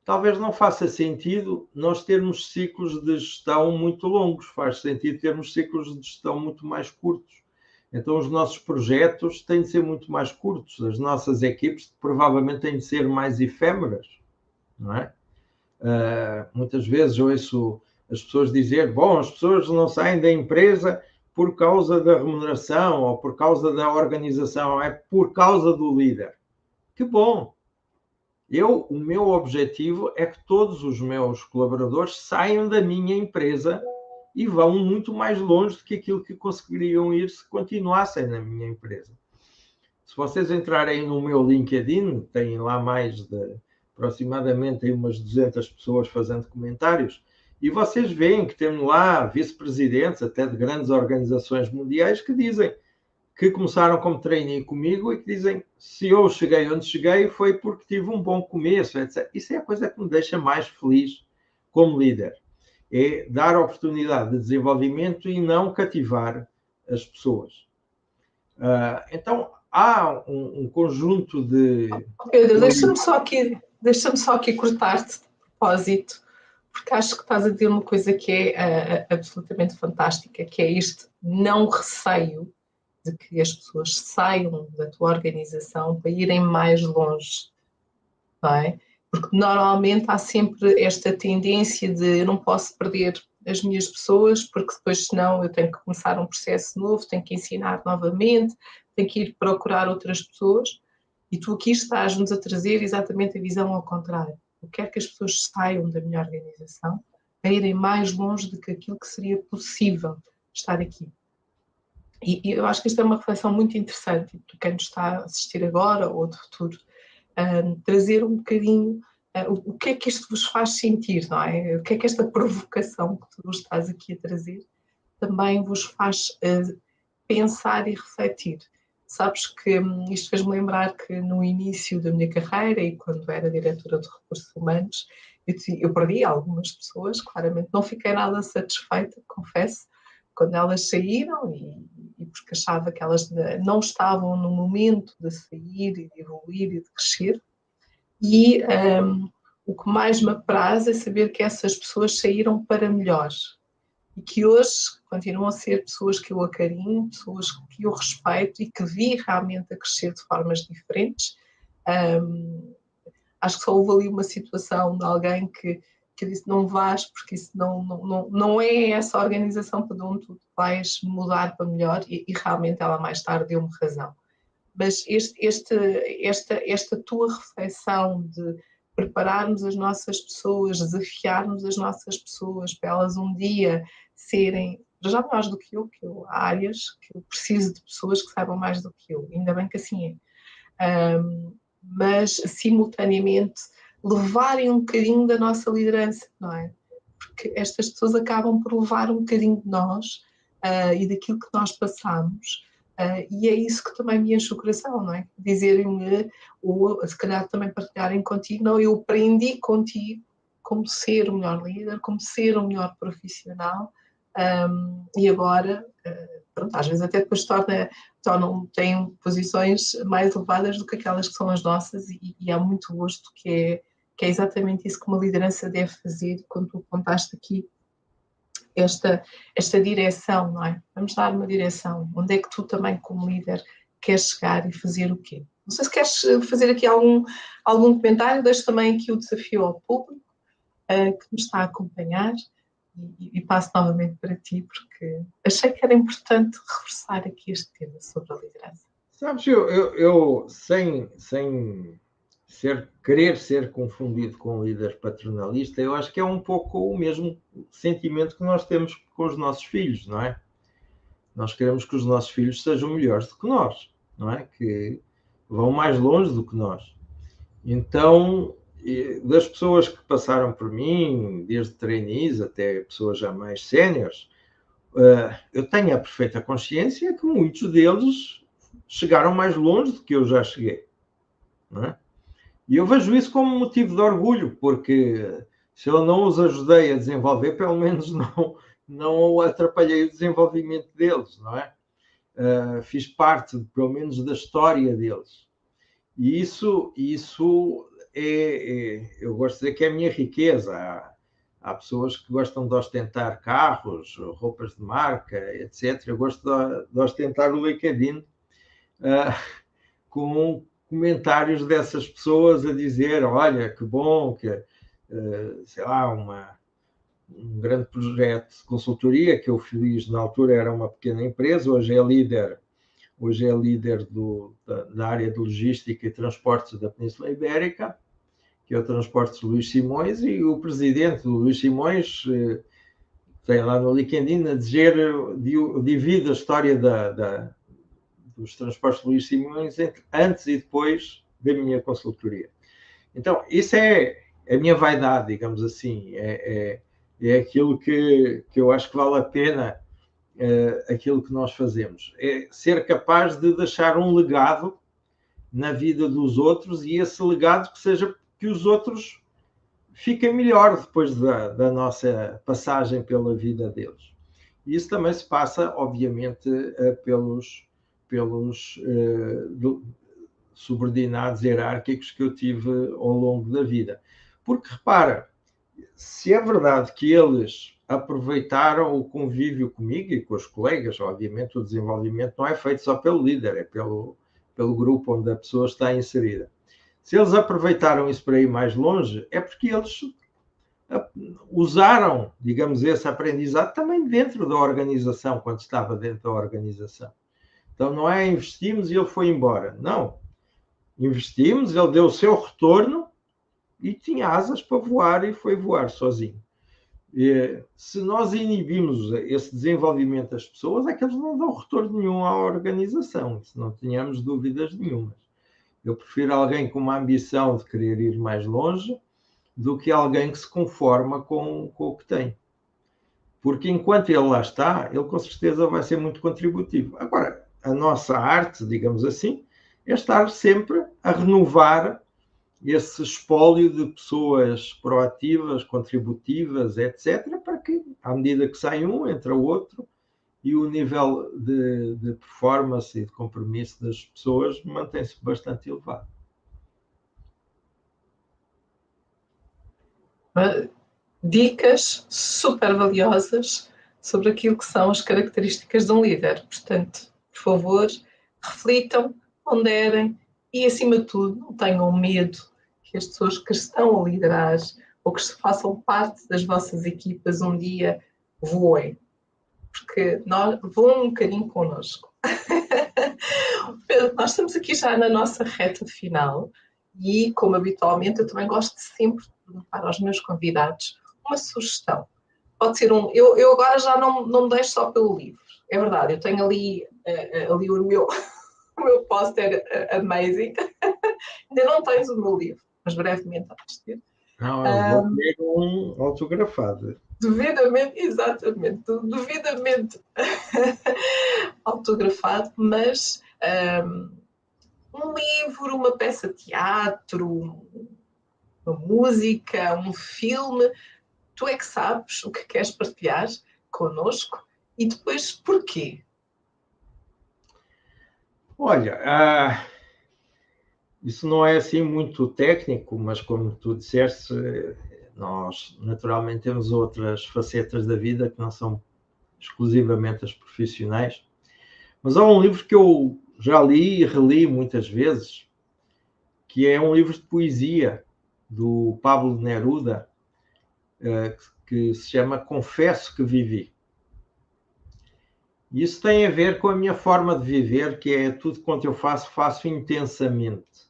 talvez não faça sentido nós termos ciclos de gestão muito longos, faz sentido termos ciclos de gestão muito mais curtos. Então, os nossos projetos têm de ser muito mais curtos, as nossas equipes provavelmente têm de ser mais efêmeras, não é? Muitas vezes ouço as pessoas dizer, bom, as pessoas não saem da empresa por causa da remuneração ou por causa da organização, é por causa do líder. Que bom! O meu objetivo é que todos os meus colaboradores saiam da minha empresa e vão muito mais longe do que aquilo que conseguiriam ir se continuassem na minha empresa. Se vocês entrarem no meu LinkedIn, têm lá mais de aproximadamente umas 200 pessoas fazendo comentários, e vocês veem que temos lá vice-presidentes, até de grandes organizações mundiais, que dizem que começaram como trainee comigo e que dizem, se eu cheguei onde cheguei foi porque tive um bom começo, etc. Isso é a coisa que me deixa mais feliz como líder. É dar oportunidade de desenvolvimento e não cativar as pessoas. Então, há um conjunto de... Pedro, deixa-me só aqui cortar-te de propósito, porque acho que estás a dizer uma coisa que é absolutamente fantástica, que é este não receio de que as pessoas saiam da tua organização para irem mais longe, não é? Porque normalmente há sempre esta tendência de eu não posso perder as minhas pessoas, porque depois senão eu tenho que começar um processo novo, tenho que ensinar novamente, tenho que ir procurar outras pessoas, e tu aqui estás-nos a trazer exatamente a visão ao contrário. Eu quero que as pessoas saiam da minha organização para irem mais longe do que aquilo que seria possível estar aqui. E eu acho que esta é uma reflexão muito interessante para quem nos está a assistir agora ou de futuro, trazer um bocadinho o que é que isto vos faz sentir, não é? O que é que esta provocação que tu nos estás aqui a trazer também vos faz pensar e refletir. Sabes que isto fez-me lembrar que no início da minha carreira e quando era diretora de recursos humanos, eu perdi algumas pessoas, claramente não fiquei nada satisfeita, confesso, quando elas saíram e porque achava que elas não estavam no momento de sair e de evoluir e de crescer. E o que mais me apraz é saber que essas pessoas saíram para melhor e que hoje continuam a ser pessoas que eu acarinho, pessoas que eu respeito e que vi realmente a crescer de formas diferentes. Acho que só houve ali uma situação de alguém que disse não vais porque isso não é essa organização para onde tu vais mudar para melhor e realmente ela mais tarde deu-me razão. Mas esta tua reflexão de prepararmos as nossas pessoas, desafiarmos as nossas pessoas para elas um dia serem, já melhores do que eu, há áreas que eu preciso de pessoas que saibam mais do que eu, ainda bem que assim é. Mas simultaneamente levarem um bocadinho da nossa liderança, não é? Porque estas pessoas acabam por levar um bocadinho de nós e daquilo que nós passamos. E é isso que também me enche o coração, não é? Dizerem-me, ou se calhar também partilharem contigo, não, eu aprendi contigo como ser o melhor líder, como ser o melhor profissional, e agora, pronto, às vezes até depois têm posições mais elevadas do que aquelas que são as nossas e há muito gosto que é exatamente isso que uma liderança deve fazer quando tu apontaste aqui esta direção, não é? Vamos dar uma direção. Onde é que tu também, como líder, queres chegar e fazer o quê? Não sei se queres fazer aqui algum comentário, deixo também aqui o desafio ao público que nos está a acompanhar e passo novamente para ti, porque achei que era importante reforçar aqui este tema sobre a liderança. Sabes, eu sem querer ser confundido com um líder paternalista, eu acho que é um pouco o mesmo sentimento que nós temos com os nossos filhos, não é? Nós queremos que os nossos filhos sejam melhores do que nós, não é? Que vão mais longe do que nós. Então, das pessoas que passaram por mim, desde trainees até pessoas já mais séniores, eu tenho a perfeita consciência que muitos deles chegaram mais longe do que eu já cheguei, não é? E eu vejo isso como motivo de orgulho, porque se eu não os ajudei a desenvolver, pelo menos não atrapalhei o desenvolvimento deles, não é? Fiz parte, pelo menos, da história deles. E isso eu gosto de dizer que é a minha riqueza. Há pessoas que gostam de ostentar carros, roupas de marca, etc. Eu gosto de ostentar o LinkedIn com comentários dessas pessoas a dizer, olha, que bom, que, sei lá, um grande projeto de consultoria que eu fiz na altura, era uma pequena empresa, hoje é líder da área de logística e transportes da Península Ibérica, que é o Transportes Luís Simões, e o presidente do Luís Simões tem lá no LinkedIn a dizer, divide a história dos Transportes Luís Simões entre antes e depois da minha consultoria. Então, isso é a minha vaidade, digamos assim, é aquilo que eu acho que vale a pena, aquilo que nós fazemos. É ser capaz de deixar um legado na vida dos outros, e esse legado que seja que os outros fiquem melhor depois da nossa passagem pela vida deles. E isso também se passa, obviamente, pelos subordinados hierárquicos que eu tive ao longo da vida. Porque, repara, se é verdade que eles aproveitaram o convívio comigo e com os colegas, obviamente o desenvolvimento não é feito só pelo líder, é pelo grupo onde a pessoa está inserida. Se eles aproveitaram isso para ir mais longe, é porque eles usaram, digamos, esse aprendizado também dentro da organização, quando estava dentro da organização. Então não é investimos e ele foi embora. Não. Investimos, ele deu o seu retorno e tinha asas para voar e foi voar sozinho. E, se nós inibimos esse desenvolvimento das pessoas, é que eles não dão retorno nenhum à organização, se não tenhamos dúvidas nenhumas. Eu prefiro alguém com uma ambição de querer ir mais longe do que alguém que se conforma com o que tem. Porque enquanto ele lá está, ele com certeza vai ser muito contributivo. Agora, a nossa arte, digamos assim, é estar sempre a renovar esse espólio de pessoas proativas, contributivas, etc., para que, à medida que sai um, entra o outro, e o nível de performance e de compromisso das pessoas mantém-se bastante elevado. Dicas super valiosas sobre aquilo que são as características de um líder. Portanto, por favor, reflitam, ponderem e, acima de tudo, não tenham medo que as pessoas que estão a liderar ou que façam parte das vossas equipas um dia voem. Porque voam um bocadinho connosco. Pedro, nós estamos aqui já na nossa reta final e, como habitualmente, eu também gosto sempre de perguntar aos meus convidados uma sugestão. Pode ser eu agora já não me deixo só pelo livro. É verdade, eu tenho ali o meu póster amazing. Ainda não tens o meu livro, mas brevemente vais ter. Não, eu vou ter um autografado. Devidamente, exatamente, devidamente autografado, mas um livro, uma peça de teatro, uma música, um filme, tu é que sabes o que queres partilhar connosco e depois porquê? Olha, isso não é assim muito técnico, mas como tu disseste, nós naturalmente temos outras facetas da vida que não são exclusivamente as profissionais. Mas há um livro que eu já li e reli muitas vezes, que é um livro de poesia do Pablo Neruda, que se chama Confesso que Vivi. Isso tem a ver com a minha forma de viver, que é tudo quanto eu faço intensamente.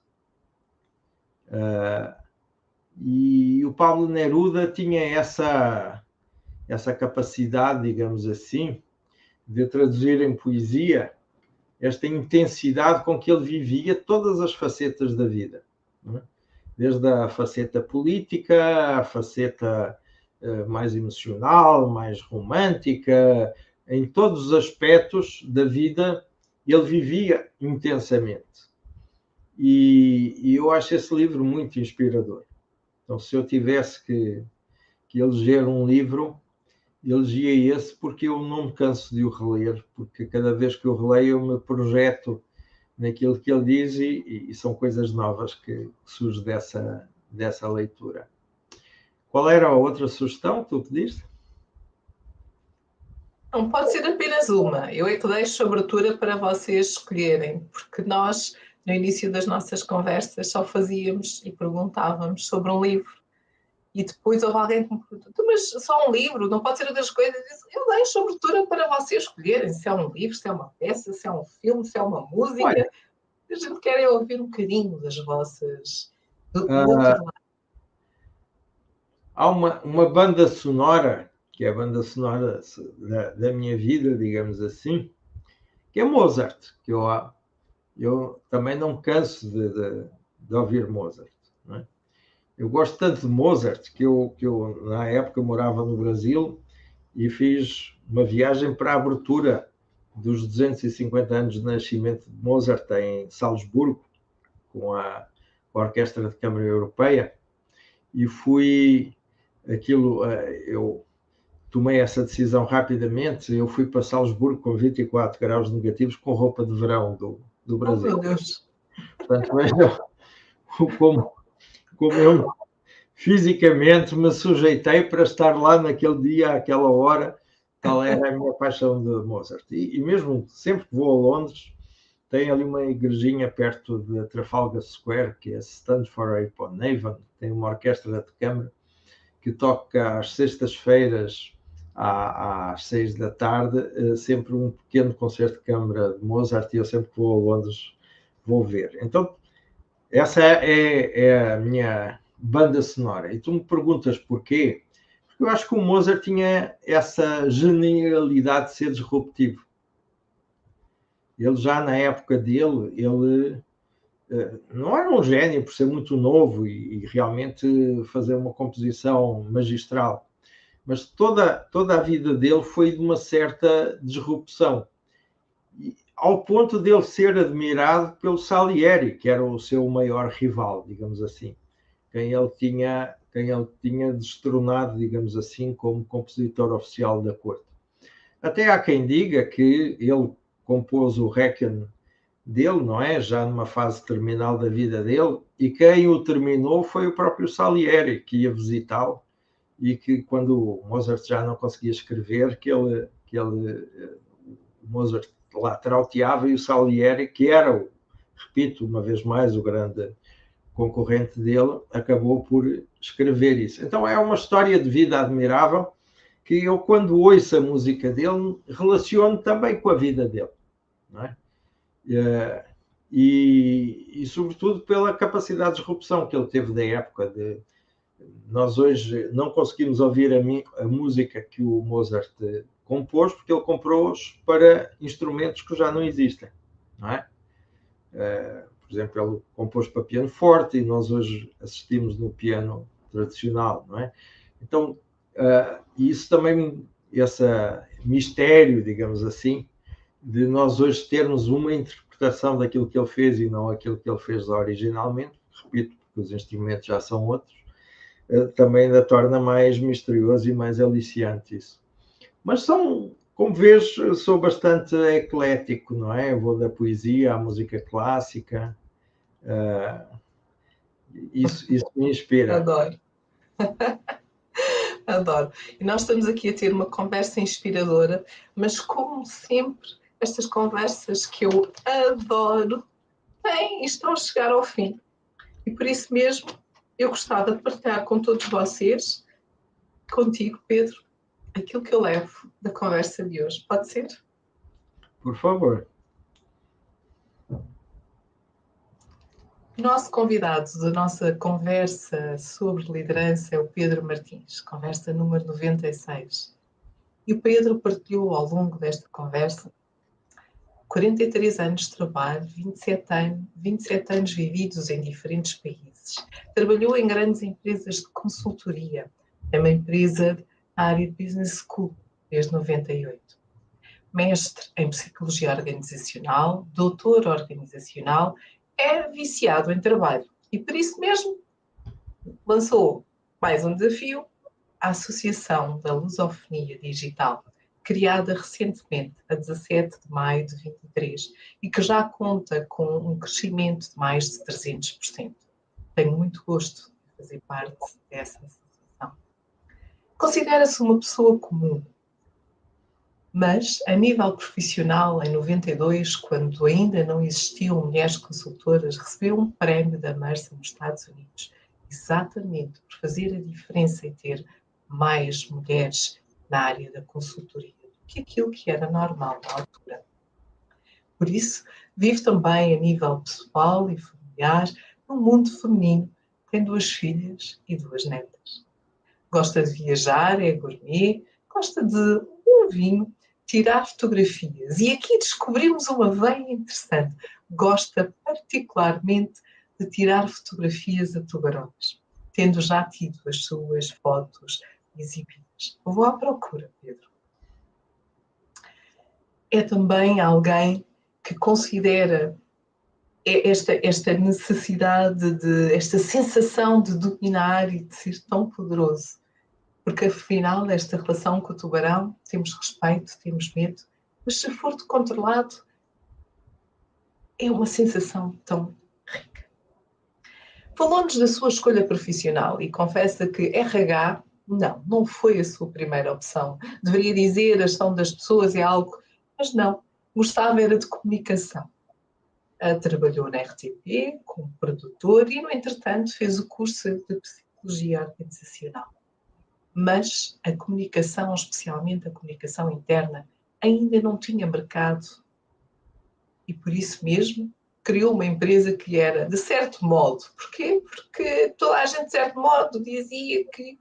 E o Pablo Neruda tinha essa capacidade, digamos assim, de traduzir em poesia esta intensidade com que ele vivia todas as facetas da vida, não é? Desde a faceta política, a faceta mais emocional, mais romântica, em todos os aspectos da vida, ele vivia intensamente. E eu acho esse livro muito inspirador. Então, se eu tivesse que eleger um livro, elegia esse, porque eu não me canso de o reler, porque cada vez que eu releio eu me projeto naquilo que ele diz e são coisas novas que surgem dessa leitura. Qual era a outra sugestão que tu pediste? Não pode ser apenas uma. Eu é que deixo abertura para vocês escolherem, porque nós, no início das nossas conversas, só fazíamos e perguntávamos sobre um livro. E depois houve alguém que me perguntou, mas só um livro, não pode ser outras coisas? Eu deixo abertura para vocês escolherem se é um livro, se é uma peça, se é um filme, se é uma música. Olha, A gente quer é ouvir um bocadinho das vossas... do outro lado. Há uma banda sonora, que é a banda sonora da minha vida, digamos assim, que é Mozart, que eu também não me canso de ouvir Mozart. Não é? Eu gosto tanto de Mozart que eu, na época, morava no Brasil e fiz uma viagem para a abertura dos 250 anos de nascimento de Mozart em Salzburgo, com a Orquestra de Câmara Europeia, e fui aquilo, eu tomei essa decisão rapidamente, eu fui para Salzburgo com 24 graus negativos com roupa de verão do Brasil. Oh, meu Deus! Portanto, vejam como eu fisicamente me sujeitei para estar lá naquele dia, àquela hora, tal era a minha paixão de Mozart. E mesmo sempre que vou a Londres, tem ali uma igrejinha perto de Trafalgar Square, que é Stanford upon Avon, tem uma orquestra de câmara que toca às sextas-feiras às 6 da tarde, sempre um pequeno concerto de câmara de Mozart, e eu sempre que vou a Londres vou ver. Então, essa é a minha banda sonora. E tu me perguntas porquê? Porque eu acho que o Mozart tinha essa genialidade de ser disruptivo. Ele já na época dele, ele não era um gênio por ser muito novo e realmente fazer uma composição magistral, mas toda a vida dele foi de uma certa disrupção, ao ponto de ele ser admirado pelo Salieri, que era o seu maior rival, digamos assim, quem ele tinha destronado, digamos assim, como compositor oficial da corte. Até há quem diga que ele compôs o Requiem dele, não é? Já numa fase terminal da vida dele, e quem o terminou foi o próprio Salieri, que ia visitá-lo, e que quando o Mozart já não conseguia escrever, que ele o Mozart lá trauteava, e o Salieri, que era, repito uma vez mais, o grande concorrente dele, acabou por escrever isso. Então é uma história de vida admirável, que eu, quando ouço a música dele, relaciono também com a vida dele, não é? E sobretudo pela capacidade de disrupção que ele teve da época. Nós hoje não conseguimos ouvir a música que o Mozart compôs, porque ele compôs para instrumentos que já não existem, não é? Por exemplo, ele compôs para piano forte e nós hoje assistimos no piano tradicional, não é? Então, isso também, esse mistério, digamos assim, de nós hoje termos uma interpretação daquilo que ele fez e não aquilo que ele fez originalmente, repito, porque os instrumentos já são outros, também ainda torna mais misterioso e mais aliciante isso. Mas como vês, sou bastante eclético, não é? Eu vou da poesia à música clássica, isso me inspira. Adoro. Adoro. E nós estamos aqui a ter uma conversa inspiradora, mas como sempre, estas conversas que eu adoro têm e estão a chegar ao fim. E por isso mesmo, eu gostava de partilhar com todos vocês, contigo, Pedro, aquilo que eu levo da conversa de hoje. Pode ser? Por favor. O nosso convidado da nossa conversa sobre liderança é o Pedro Martins, conversa número 96. E o Pedro partilhou ao longo desta conversa 43 anos de trabalho, 27 anos vividos em diferentes países. Trabalhou em grandes empresas de consultoria, é uma empresa na área de Business School, desde 98. Mestre em Psicologia Organizacional, doutor organizacional, é viciado em trabalho e por isso mesmo lançou mais um desafio, a Associação da Lusofonia Digital, criada recentemente, a 17 de maio de 23, e que já conta com um crescimento de mais de 300%. Tenho muito gosto de fazer parte dessa associação. Considera-se uma pessoa comum, mas, a nível profissional, em 92, quando ainda não existiam mulheres consultoras, recebeu um prémio da Mercer nos Estados Unidos, exatamente por fazer a diferença e ter mais mulheres na área da consultoria do que aquilo que era normal na altura. Por isso, vive também a nível pessoal e familiar no mundo feminino. Tem 2 filhas e 2 netas. Gosta de viajar, é gourmet, gosta de um vinho, tirar fotografias. E aqui descobrimos uma veia interessante. Gosta particularmente de tirar fotografias a tubarões, tendo já tido as suas fotos exibidas. Vou à procura, Pedro. É também alguém que considera esta necessidade, esta sensação de dominar e de ser tão poderoso. Porque afinal, esta relação com o tubarão, temos respeito, temos medo, mas se for controlado, é uma sensação tão rica. Falou-nos da sua escolha profissional e confessa que RH, não foi a sua primeira opção. Deveria dizer a gestão das pessoas é algo, mas não, gostava era de comunicação. Trabalhou na RTP como produtor e, no entretanto, fez o curso de Psicologia Organizacional. Mas a comunicação, especialmente a comunicação interna, ainda não tinha mercado e por isso mesmo criou uma empresa que era de certo modo. Porquê? Porque toda a gente de certo modo dizia que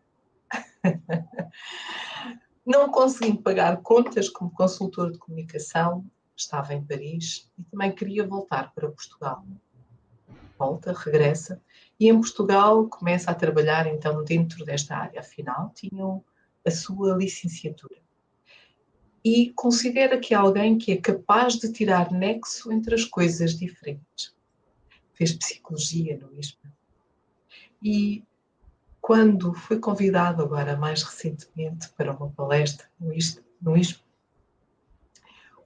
não conseguindo pagar contas como consultor de comunicação, estava em Paris e também queria voltar para Portugal. Volta, regressa e em Portugal começa a trabalhar então dentro desta área. Afinal, tinham a sua licenciatura. E considera que é alguém que é capaz de tirar nexo entre as coisas diferentes. Fez psicologia no ISPA. E quando foi convidado agora mais recentemente para uma palestra no ISPA,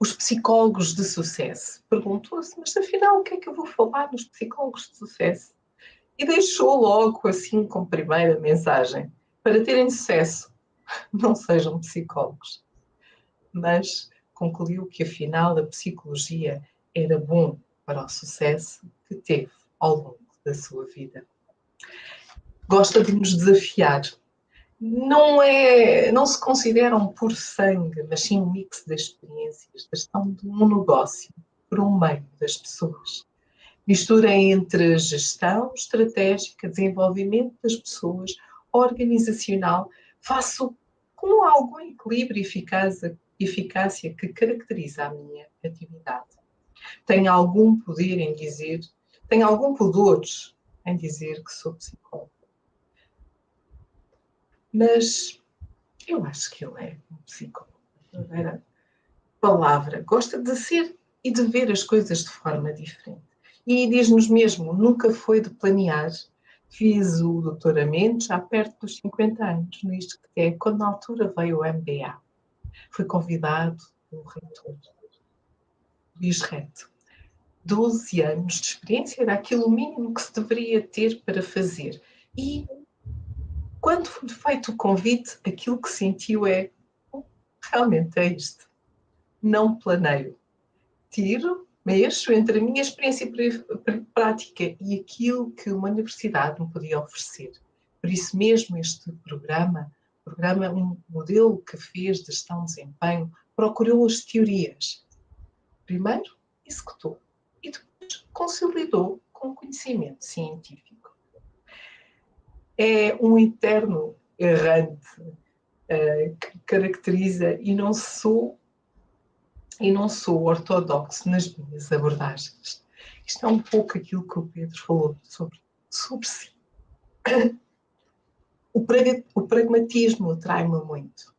os psicólogos de sucesso perguntou-se, mas afinal o que é que eu vou falar nos psicólogos de sucesso? E deixou logo assim como primeira mensagem, para terem sucesso, não sejam psicólogos. Mas concluiu que afinal a psicologia era bom para o sucesso que teve ao longo da sua vida. Gosta de nos desafiar. Não se considera um puro sangue, mas sim um mix de experiências, da gestão de um negócio por um meio das pessoas. Mistura entre gestão estratégica, desenvolvimento das pessoas, organizacional, faço com algum equilíbrio e eficácia que caracteriza a minha atividade. Tenho algum pudor em dizer que sou psicólogo. Mas eu acho que ele é um psicólogo. Verdadeira palavra. Gosta de ser e de ver as coisas de forma diferente. E diz-nos mesmo, nunca foi de planear. Fiz o doutoramento já perto dos 50 anos, no ISCTE, quando na altura veio o MBA. Fui convidado pelo reitor, Luís Reto. 12 anos de experiência era aquilo mínimo que se deveria ter para fazer. E quando foi feito o convite, aquilo que sentiu é, realmente é isto. Não planeio. Tiro, mexo entre a minha experiência prática e aquilo que uma universidade me podia oferecer. Por isso mesmo este programa, um modelo que fez de gestão de desempenho, procurou as teorias. Primeiro, executou e depois consolidou com conhecimento científico. É um eterno errante que caracteriza, e não sou ortodoxo nas minhas abordagens. Isto é um pouco aquilo que o Pedro falou sobre si. O pragmatismo atrai-me muito.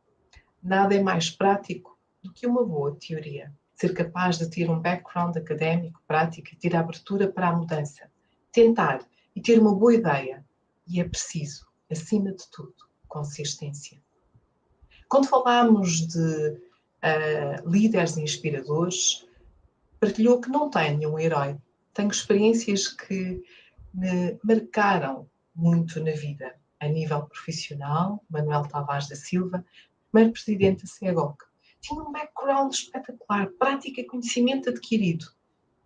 Nada é mais prático do que uma boa teoria. Ser capaz de ter um background académico, prático e ter a abertura para a mudança. Tentar e ter uma boa ideia. E é preciso, acima de tudo, consistência. Quando falamos de líderes inspiradores, partilhou que não tenho um herói. Tenho experiências que me marcaram muito na vida. A nível profissional, Manuel Tavares da Silva, primeiro presidente da CEGOC. Tinha um background espetacular, prática e conhecimento adquirido.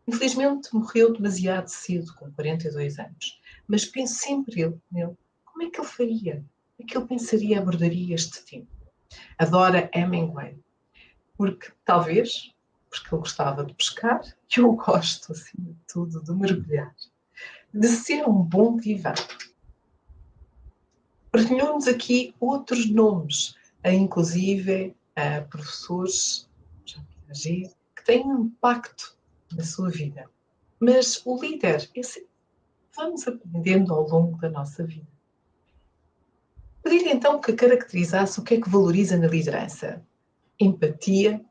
Infelizmente morreu demasiado cedo, com 42 anos. Mas penso sempre nele, como é que ele faria? Como é que ele pensaria, abordaria este tema? Adora Hemingway, porque ele gostava de pescar, e eu gosto, acima de tudo, de mergulhar, de ser um bom vivan. Partilhou-nos aqui outros nomes, inclusive professores que têm um impacto na sua vida. Mas o líder, vamos aprendendo ao longo da nossa vida. Pedir então que caracterizasse o que é que valoriza na liderança. Empatia.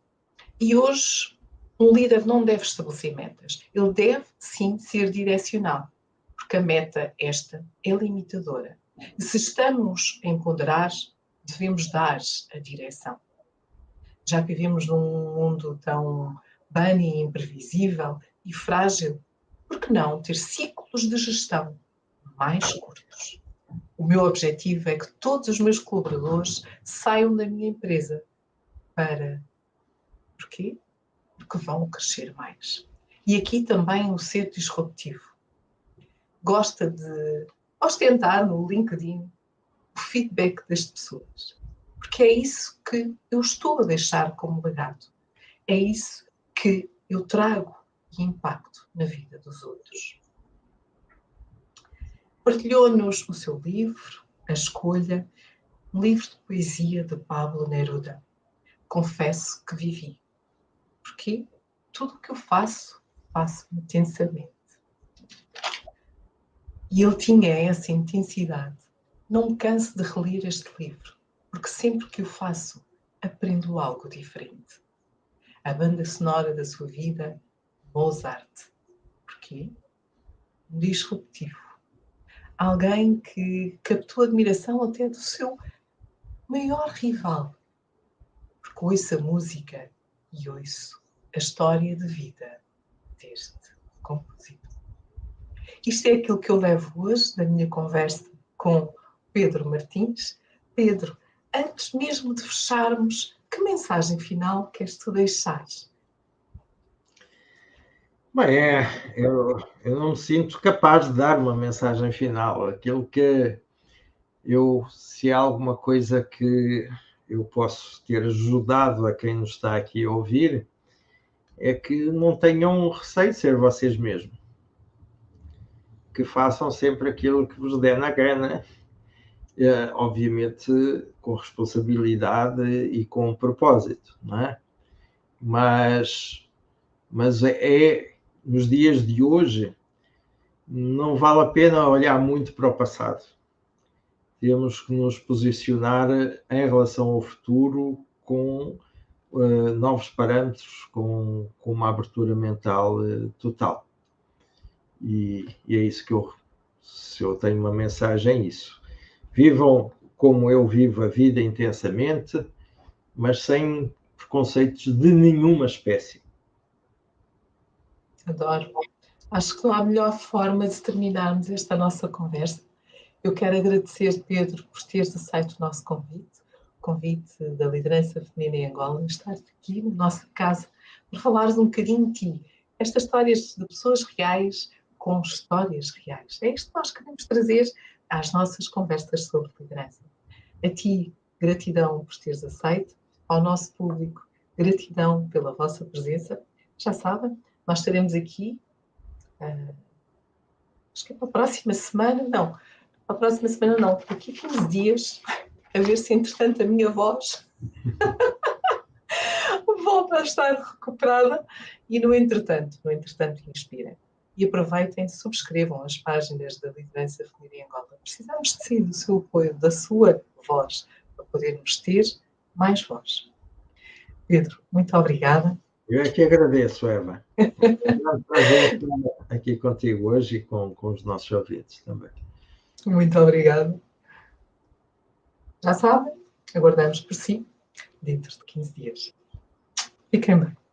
E hoje, um líder não deve estabelecer metas. Ele deve, sim, ser direcional. Porque a meta, esta, é limitadora. E se estamos a ponderar, devemos dar a direção. Já que vivemos num mundo tão bunny, imprevisível e frágil, por que não ter ciclos de gestão mais curtos? O meu objetivo é que todos os meus colaboradores saiam da minha empresa para... Porquê? Porque vão crescer mais. E aqui também o ser disruptivo. Gosta de ostentar no LinkedIn o feedback das pessoas. Porque é isso que eu estou a deixar como legado. É isso que eu trago de impacto na vida dos outros. Partilhou-nos o seu livro, A Escolha, um livro de poesia de Pablo Neruda. Confesso que vivi. Porque tudo o que eu faço intensamente. E ele tinha essa intensidade. Não me canso de reler este livro, porque sempre que o faço, aprendo algo diferente. A banda sonora da sua vida, Mozart. Porquê? Um disruptivo. Alguém que captou a admiração até do seu maior rival. Porque ouço a música e ouço a história de vida deste compositor. Isto é aquilo que eu levo hoje na minha conversa com Pedro Martins. Pedro, antes mesmo de fecharmos, que mensagem final queres tu deixar? Bem, eu não me sinto capaz de dar uma mensagem final. Aquilo que se há alguma coisa que eu posso ter ajudado a quem nos está aqui a ouvir, é que não tenham receio de ser vocês mesmos. Que façam sempre aquilo que vos der na gana, obviamente com responsabilidade e com propósito, não é? Mas nos dias de hoje, não vale a pena olhar muito para o passado. Temos que nos posicionar em relação ao futuro com novos parâmetros, com uma abertura mental total. E é isso que se eu tenho uma mensagem, é isso. Vivam como eu vivo a vida intensamente, mas sem preconceitos de nenhuma espécie. Adoro. Acho que não há melhor forma de terminarmos esta nossa conversa. Eu quero agradecer, Pedro, por teres aceito o nosso convite, o convite da liderança feminina em Angola, estar aqui na nossa casa para falares um bocadinho de ti. Estas histórias de pessoas reais com histórias reais. É isto que nós queremos trazer às nossas conversas sobre liderança. A ti, gratidão por teres aceito. Ao nosso público, gratidão pela vossa presença. Já sabem, nós estaremos aqui acho que é para a próxima semana, não. Para a próxima semana não, daqui a 15 dias, a ver se entretanto a minha voz volta a estar recuperada e no entretanto inspirem. E aproveitem, subscrevam as páginas da Liderança Feminina em Angola. Precisamos de si, do seu apoio, da sua voz, para podermos ter mais voz. Pedro, muito obrigada. Eu é que agradeço, Eva. É um grande prazer estar aqui contigo hoje e com os nossos ouvintes também. Muito obrigada. Já sabem, aguardamos por si dentro de 15 dias. Fiquem bem.